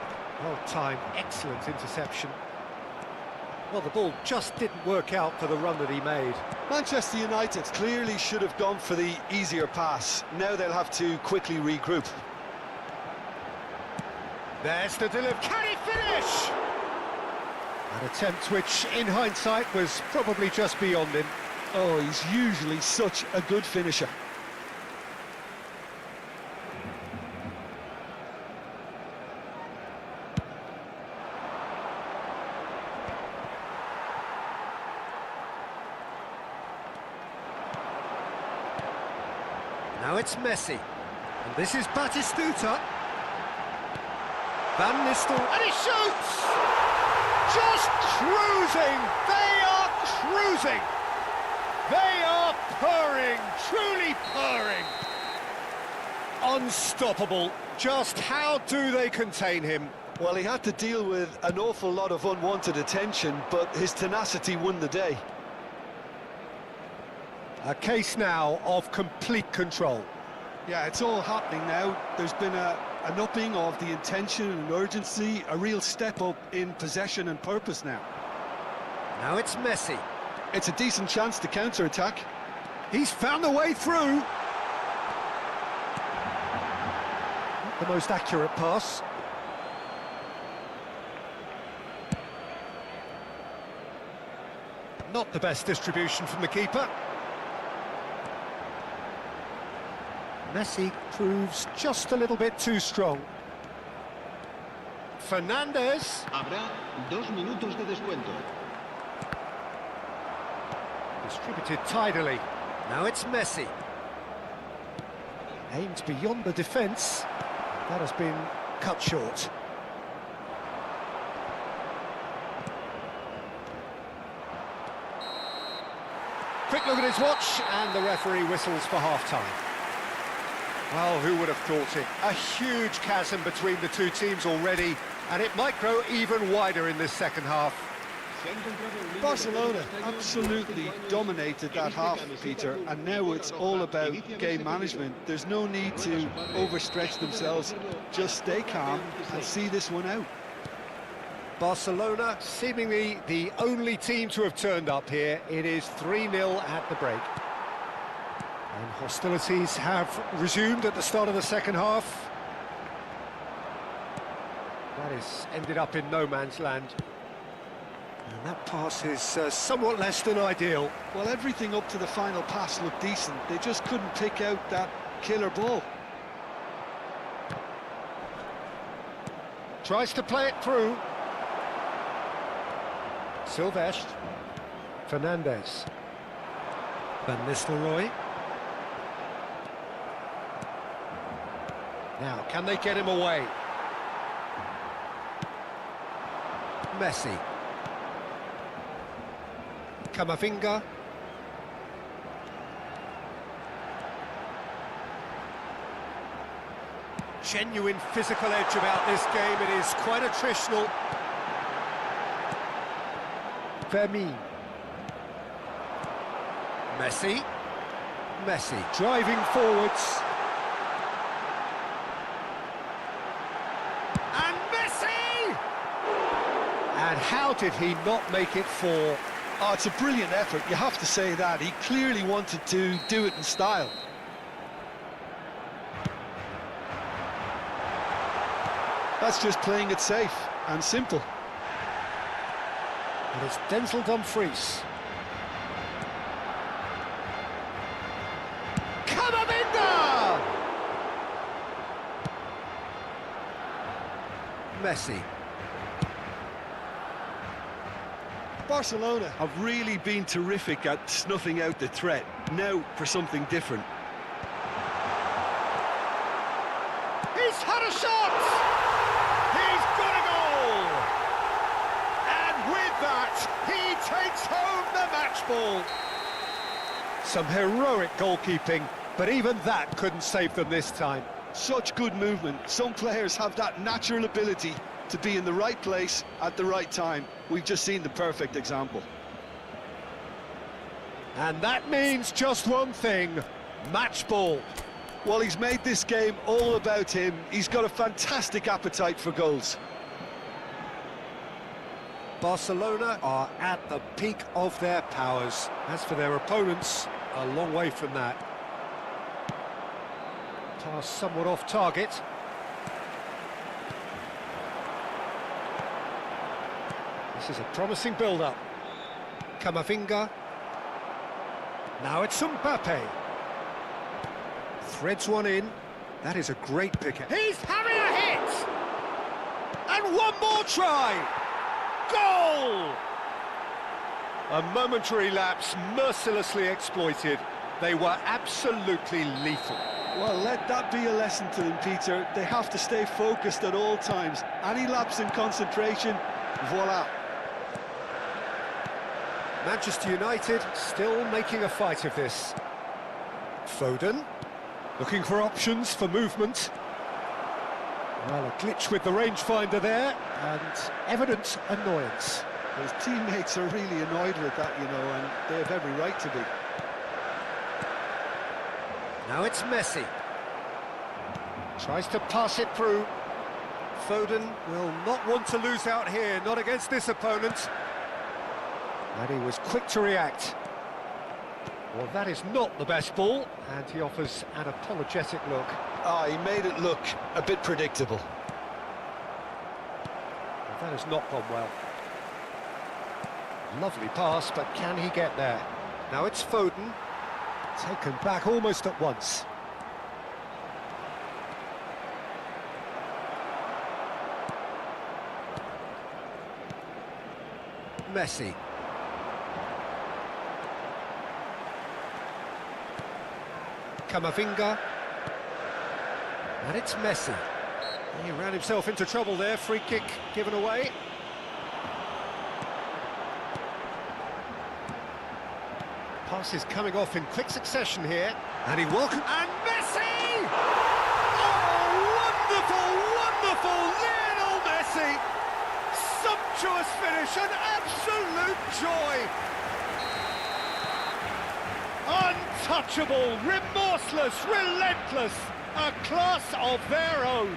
Well timed, excellent interception. Well, the ball just didn't work out for the run that he made. Manchester United clearly should have gone for the easier pass. Now they'll have to quickly regroup. There's the delivery. Can he finish? An attempt which, in hindsight, was probably just beyond him. Oh, he's usually such a good finisher. Now it's Messi. And this is Batistuta. Van Nistelrooy, and he shoots! Just cruising! They are cruising! They are purring, truly purring! Unstoppable. Just how do they contain him? Well, he had to deal with an awful lot of unwanted attention, but his tenacity won the day. A case now of complete control. Yeah, it's all happening now. There's been an upping of the intention and urgency, a real step up in possession and purpose now. Now it's Messi. It's a decent chance to counter-attack. He's found a way through. Not the most accurate pass. Not the best distribution from the keeper. Messi proves just a little bit too strong. Fernandez. Habrá 2 minutos de descuento. Distributed tidily. Now it's Messi. Aimed beyond the defence. That has been cut short. Quick look at his watch, and the referee whistles for half-time. Well, who would have thought it? A huge chasm between the two teams already, and it might grow even wider in this second half. Barcelona absolutely dominated that half, Peter, and now it's all about game management. There's no need to overstretch themselves. Just stay calm and see this one out. Barcelona, seemingly the only team to have turned up here. It is 3-0 at the break. And hostilities have resumed at the start of the second half. That is ended up in no man's land. And that pass is somewhat less than ideal. Well, everything up to the final pass looked decent. They just couldn't pick out that killer ball. Tries to play it through. Silvestre. Fernandez. Van Nistelrooy. Now, can they get him away? Messi. Camavinga. Genuine physical edge about this game. It is quite attritional. Fermin. Messi. Messi driving forwards. And Messi! And how did he not make it 4? Oh, it's a brilliant effort, you have to say that. He clearly wanted to do it in style. That's just playing it safe and simple. And it's Denzel Dumfries. Camavinga! Messi. Barcelona have really been terrific at snuffing out the threat. Now for something different. He's had a shot! He's got a goal! And with that, he takes home the match ball. Some heroic goalkeeping, but even that couldn't save them this time. Such good movement. Some players have that natural ability to be in the right place at the right time. We've just seen the perfect example. And that means just one thing, match ball. Well, he's made this game all about him. He's got a fantastic appetite for goals. Barcelona are at the peak of their powers. As for their opponents, a long way from that. Pass somewhat off target. This is a promising build-up. Camavinga. Now it's Mbappe. Threads one in. That is a great pick. He's having a hit! And one more try! Goal! A momentary lapse mercilessly exploited. They were absolutely lethal. Well, let that be a lesson to them, Peter. They have to stay focused at all times. Any lapse in concentration, voila. Manchester United still making a fight of this. Foden, looking for options for movement. Well, a glitch with the rangefinder there, and evident annoyance. His teammates are really annoyed with that, you know, and they have every right to be. Now it's Messi. Tries to pass it through. Foden will not want to lose out here, not against this opponent. And he was quick to react. Well, that is not the best ball, and he offers an apologetic look. Ah, he made it look a bit predictable. Well, that has not gone well. Lovely pass, but can he get there? Now it's Foden, taken back almost at once. Messi. Camavinga. And it's Messi. He ran himself into trouble there, free kick given away. Passes coming off in quick succession here. And he welcomes... And Messi! Oh, wonderful, wonderful! Lionel Messi! Sumptuous finish, an absolute joy! Untouchable, remorseless, relentless, a class of their own.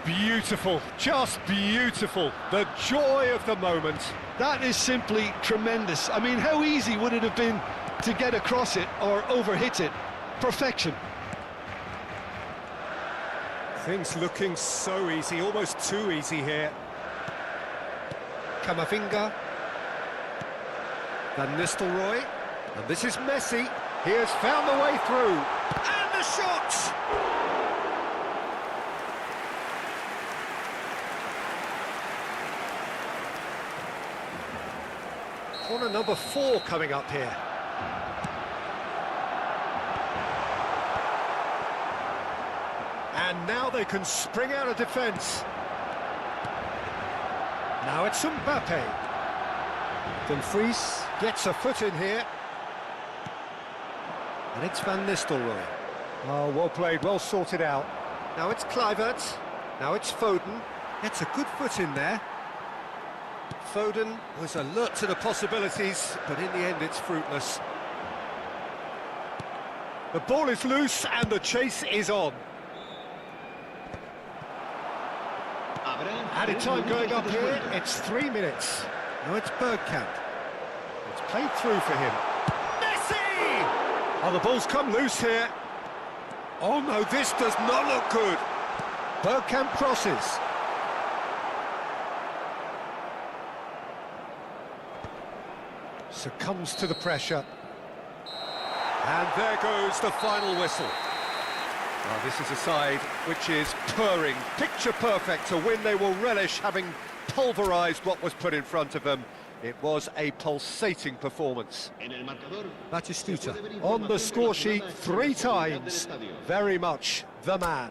Beautiful, just beautiful, the joy of the moment. That is simply tremendous. I mean, how easy would it have been to get across it or overhit it? Perfection. Things looking so easy, almost too easy here. Camavinga. Van Nistelrooy. And this is Messi. He has found the way through. And the shot! Corner number 4 coming up here. And now they can spring out of defence. Now it's Mbappe. Dumfries gets a foot in here. And it's Van Nistelrooy. Oh, well played, well sorted out. Now it's Kluivert. Now it's Foden. Gets a good foot in there. Foden was alert to the possibilities, but in the end it's fruitless. The ball is loose and the chase is on. Added time going up here, it's 3 minutes. Now it's Bergkamp. It's played through for him. Messi! Oh, the ball's come loose here. Oh no, this does not look good. Bergkamp crosses. Succumbs to the pressure. And there goes the final whistle. Well, this is a side which is purring, picture perfect, a win they will relish, having pulverised what was put in front of them. It was a pulsating performance. Batistuta on the score sheet 3 times, very much the man.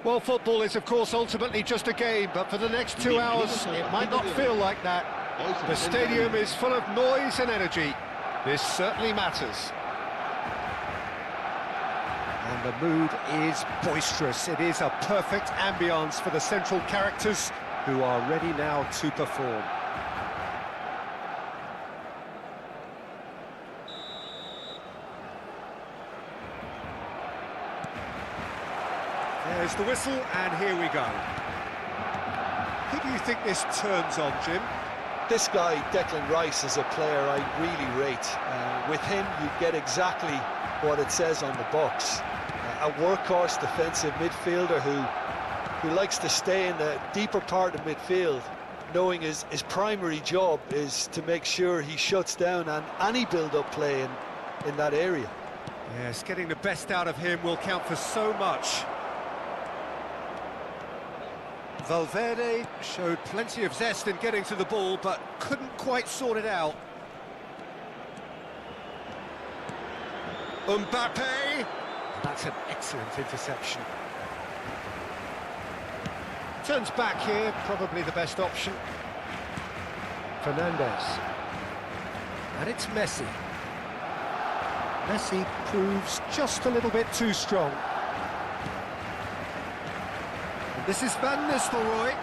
Well, football is, of course, ultimately just a game, but for the next 2 hours, it might not feel like that. The stadium is full of noise and energy. This certainly matters. And the mood is boisterous. It is a perfect ambience for the central characters who are ready now to perform. There's the whistle, and here we go. Who do you think this turns on, Jim? This guy, Declan Rice, is a player I really rate. With him, you get exactly what it says on the box. A workhorse defensive midfielder who likes to stay in the deeper part of midfield, knowing his primary job is to make sure he shuts down any build-up play in that area. Yes, getting the best out of him will count for so much. Valverde showed plenty of zest in getting to the ball, but couldn't quite sort it out. Mbappe! That's an excellent interception. Turns back here, probably the best option. Fernandez. And it's Messi. Messi proves just a little bit too strong. And this is Van Nistelrooy.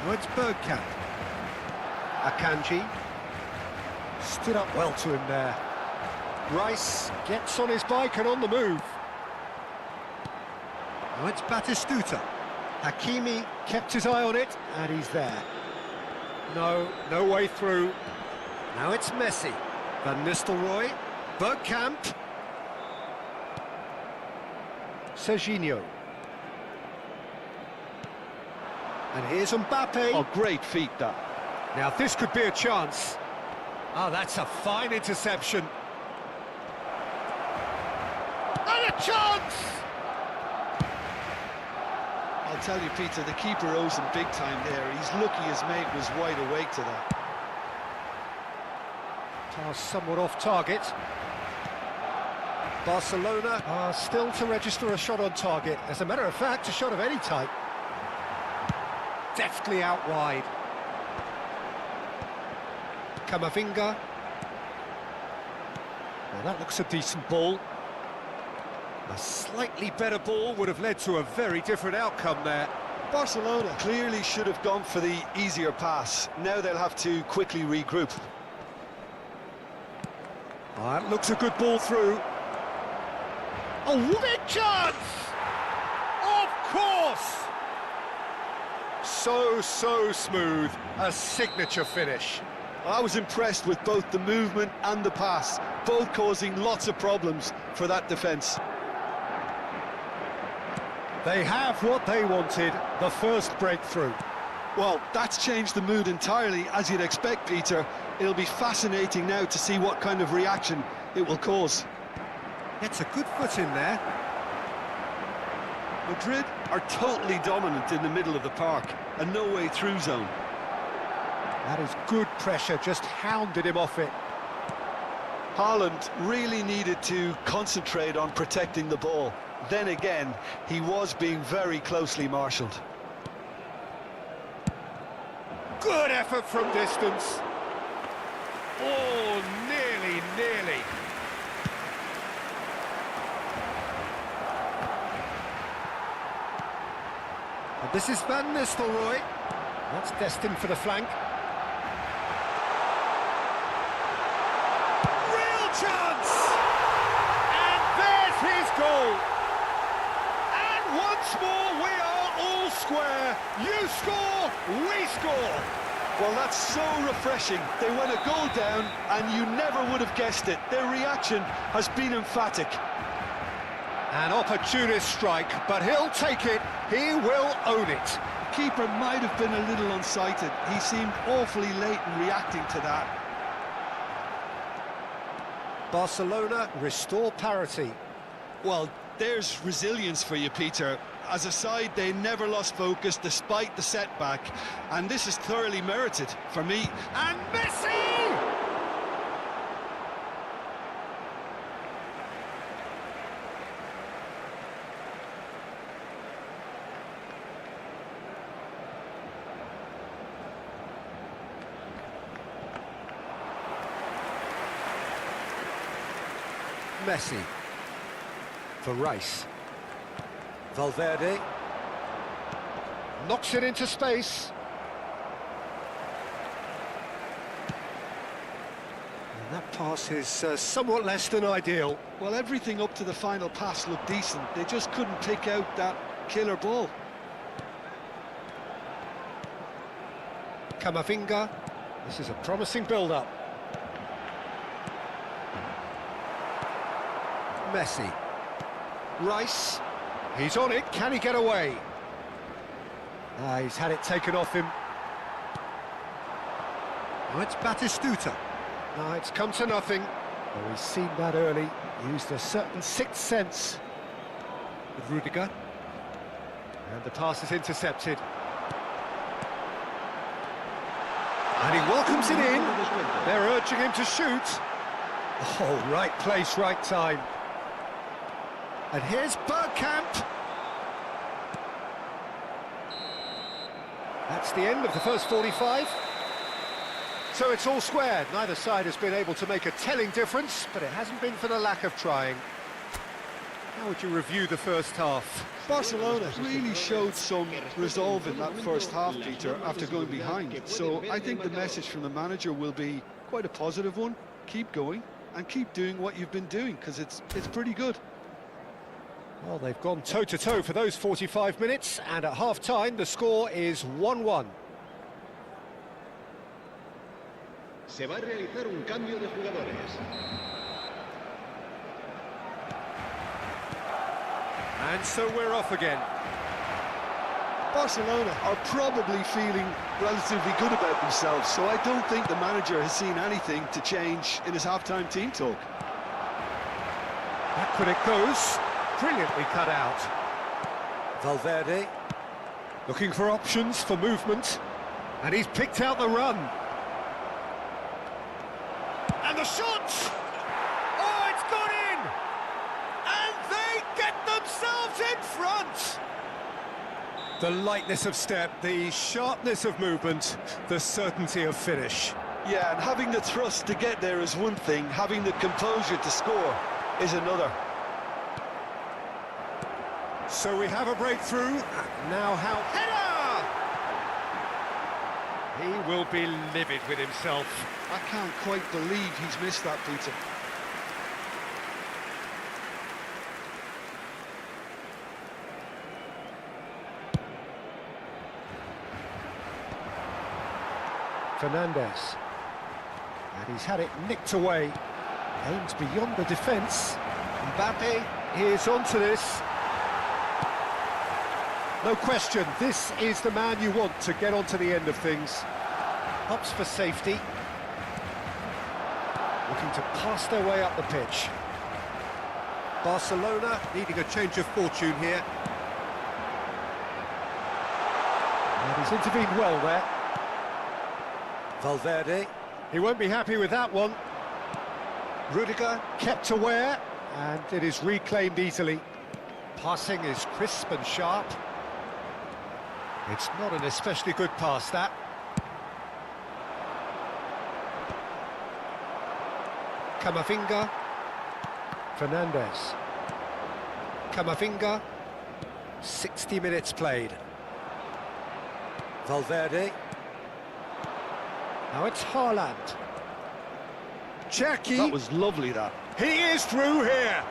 Oh, it's Bergkamp. Akanji. Stood up well to him there. Rice gets on his bike and on the move. Oh, it's Batistuta. Hakimi kept his eye on it, and he's there. No way through. Now it's Messi. Van Nistelrooy. Bergkamp. Serginho. And here's Mbappe. Oh, great feat, that. Now this could be a chance. Oh, that's a fine interception. And a chance! I'll tell you, Peter, the keeper owes him big time there. He's lucky his mate was wide awake to that. Pass somewhat off target. Barcelona are still to register a shot on target. As a matter of fact, a shot of any type. Deftly out wide. Camavinga. Well, that looks a decent ball. A slightly better ball would have led to a very different outcome there. Barcelona clearly should have gone for the easier pass. Now they'll have to quickly regroup. That looks a good ball through. Oh, what a chance! Of course! So smooth. A signature finish. I was impressed with both the movement and the pass, both causing lots of problems for that defence. They have what they wanted, the first breakthrough. Well, that's changed the mood entirely, as you'd expect, Peter. It'll be fascinating now to see what kind of reaction it will cause. Gets a good foot in there. Madrid are totally dominant in the middle of the park, a no-way-through zone. That is good pressure, just hounded him off it. Haaland really needed to concentrate on protecting the ball. Then again, he was being very closely marshalled. Good effort from distance. Oh, nearly. And this is Van Nistelrooy. That's destined for the flank. Real chance! And there's his goal! And once more we are all square. You score, we score. Well, that's so refreshing. They went a goal down and you never would have guessed it. Their reaction has been emphatic. An opportunist strike, but he'll take it. He will own it. The keeper might have been a little unsighted. He seemed awfully late in reacting to that. Barcelona restore parity. Well, there's resilience for you, Peter. As a side, they never lost focus despite the setback, and this is thoroughly merited for me. And Messi! Messi. For Rice. Valverde. Knocks it into space. And that pass is somewhat less than ideal. Well, everything up to the final pass looked decent. They just couldn't pick out that killer ball. Camavinga. This is a promising build-up. Messi. Rice. He's on it. Can he get away? He's had it taken off him. Now it's Batistuta. Now it's come to nothing. Oh, he's seen that early. Used a certain sixth sense with Rudiger. And the pass is intercepted. And he welcomes it in. They're urging him to shoot. Oh, right place, right time. And here's Bergkamp. That's the end of the first 45. So it's all squared. Neither side has been able to make a telling difference, but it hasn't been for the lack of trying. How would you review the first half? Barcelona really showed some resolve in that first half, Peter, after going behind. So I think the message from the manager will be quite a positive one. Keep going and keep doing what you've been doing, because it's pretty good. Well, they've gone toe-to-toe for those 45 minutes, and at half-time the score is 1-1. Se va a realizar un cambio de jugadores. And so we're off again. Barcelona are probably feeling relatively good about themselves, so I don't think the manager has seen anything to change in his half-time team talk. Back when it goes. Brilliantly cut out. Valverde looking for options for movement, and he's picked out the run. And the shot! Oh, it's gone in! And they get themselves in front! The lightness of step, the sharpness of movement, the certainty of finish. Yeah, and having the thrust to get there is one thing, having the composure to score is another. So we have a breakthrough. Now how... Header! He will be livid with himself. I can't quite believe he's missed that, Peter. Fernandez. And he's had it nicked away. Aims beyond the defence. Mbappe is onto this. No question, this is the man you want to get onto the end of things. Hops for safety. Looking to pass their way up the pitch. Barcelona needing a change of fortune here. And he's intervened well there. Valverde. He won't be happy with that one. Rudiger kept aware, and it is reclaimed easily. Passing is crisp and sharp. It's not an especially good pass, that. Camavinga. Fernandez. Camavinga. 60 minutes played. Valverde. Now it's Haaland. Cherki. That was lovely, that. He is through here.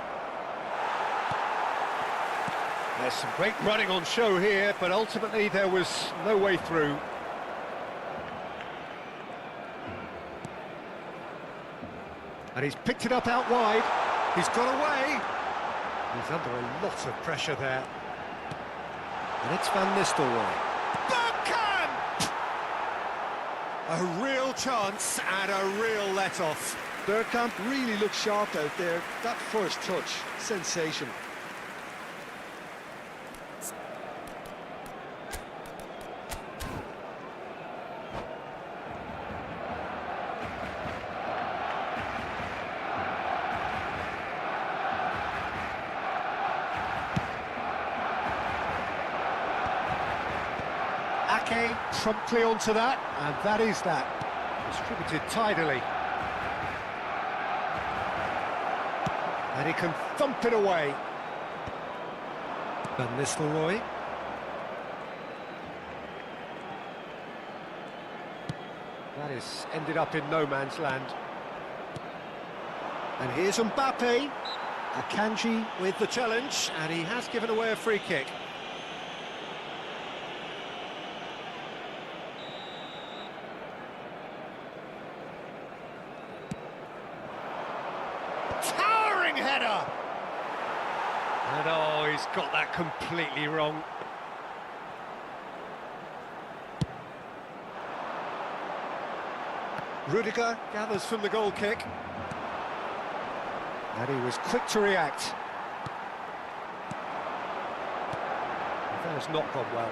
There's some great running on show here, but ultimately there was no way through. And he's picked it up out wide. He's got away. He's under a lot of pressure there. And it's Van Nistelrooy. Bergkamp! A real chance and a real let-off. Bergkamp really looked sharp out there. That first touch, sensational. Ake promptly onto that, and that is that. Distributed tidily. And he can thump it away. Van Nistelrooy. That is ended up in no man's land. And here's Mbappe. Akanji with the challenge, and he has given away a free kick. Towering header! And oh, he's got that completely wrong. Rudiger gathers from the goal kick. And he was quick to react. That has not gone well.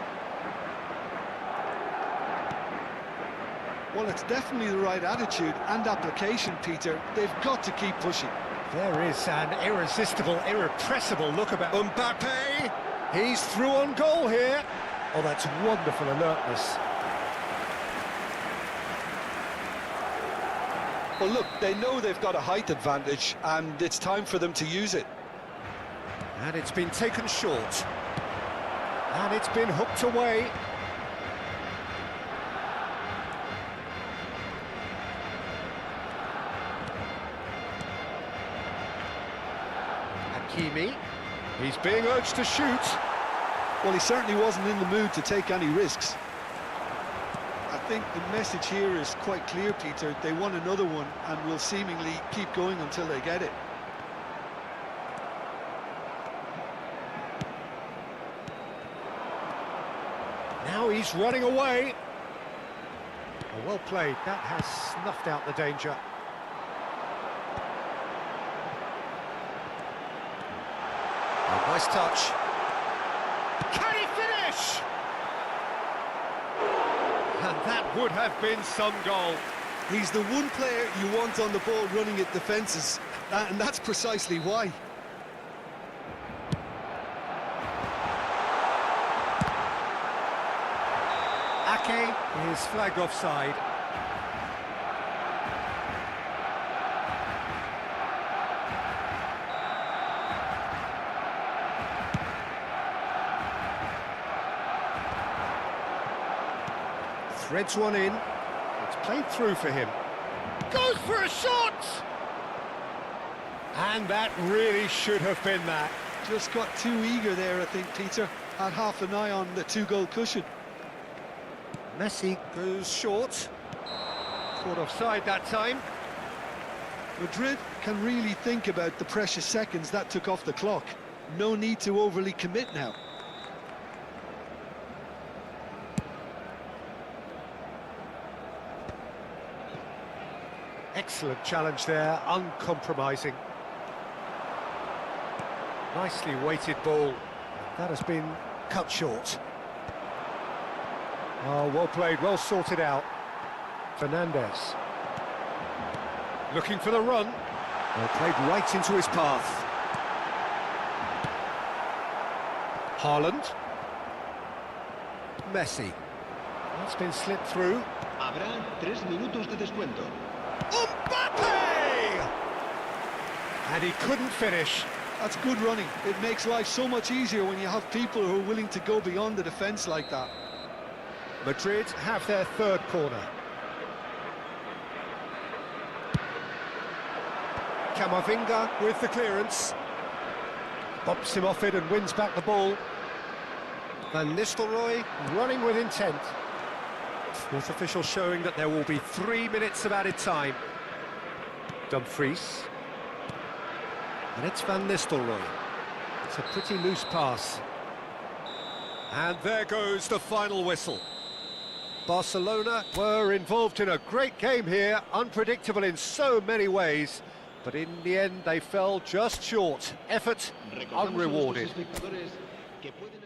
Well, it's definitely the right attitude and application, Peter. They've got to keep pushing. There is an irresistible, irrepressible look about Mbappe. He's through on goal here. Oh, that's wonderful alertness. Well, look, they know they've got a height advantage, and it's time for them to use it. And it's been taken short. And it's been hooked away. Hakimi. He's being urged to shoot. Well, he certainly wasn't in the mood to take any risks. I think the message here is quite clear, Peter. They want another one and will seemingly keep going until they get it. Now he's running away. Oh, well played. That has snuffed out the danger. Oh, nice touch. Can he finish? And that would have been some goal. He's the one player you want on the ball running at defences, and that's precisely why. Ake is flagged offside. Threads one in. It's played through for him. Goes for a shot! And that really should have been that. Just got too eager there, I think, Peter. Had half an eye on the two-goal cushion. Messi goes short. Caught offside that time. Madrid can really think about the precious seconds that took off the clock. No need to overly commit now. Excellent challenge there, uncompromising. Nicely weighted ball. That has been cut short. Oh, well played, well sorted out. Fernandez. Looking for the run. Well played right into his path. Haaland. Messi. That's been slipped through. Habrá 3 minutos de descuento. Mbappe! And he couldn't finish. That's good running. It makes life so much easier when you have people who are willing to go beyond the defence like that. Madrid have their third corner. Camavinga with the clearance. Bumps him off it and wins back the ball. Van Nistelrooy running with intent. Fourth official showing that there will be 3 minutes of added time. Dumfries. And it's Van Nistelrooy. It's a pretty loose pass. And there goes the final whistle. Barcelona were involved in a great game here, unpredictable in so many ways, but in the end they fell just short. Effort Recordamos a nuestros unrewarded. espectadores que pueden...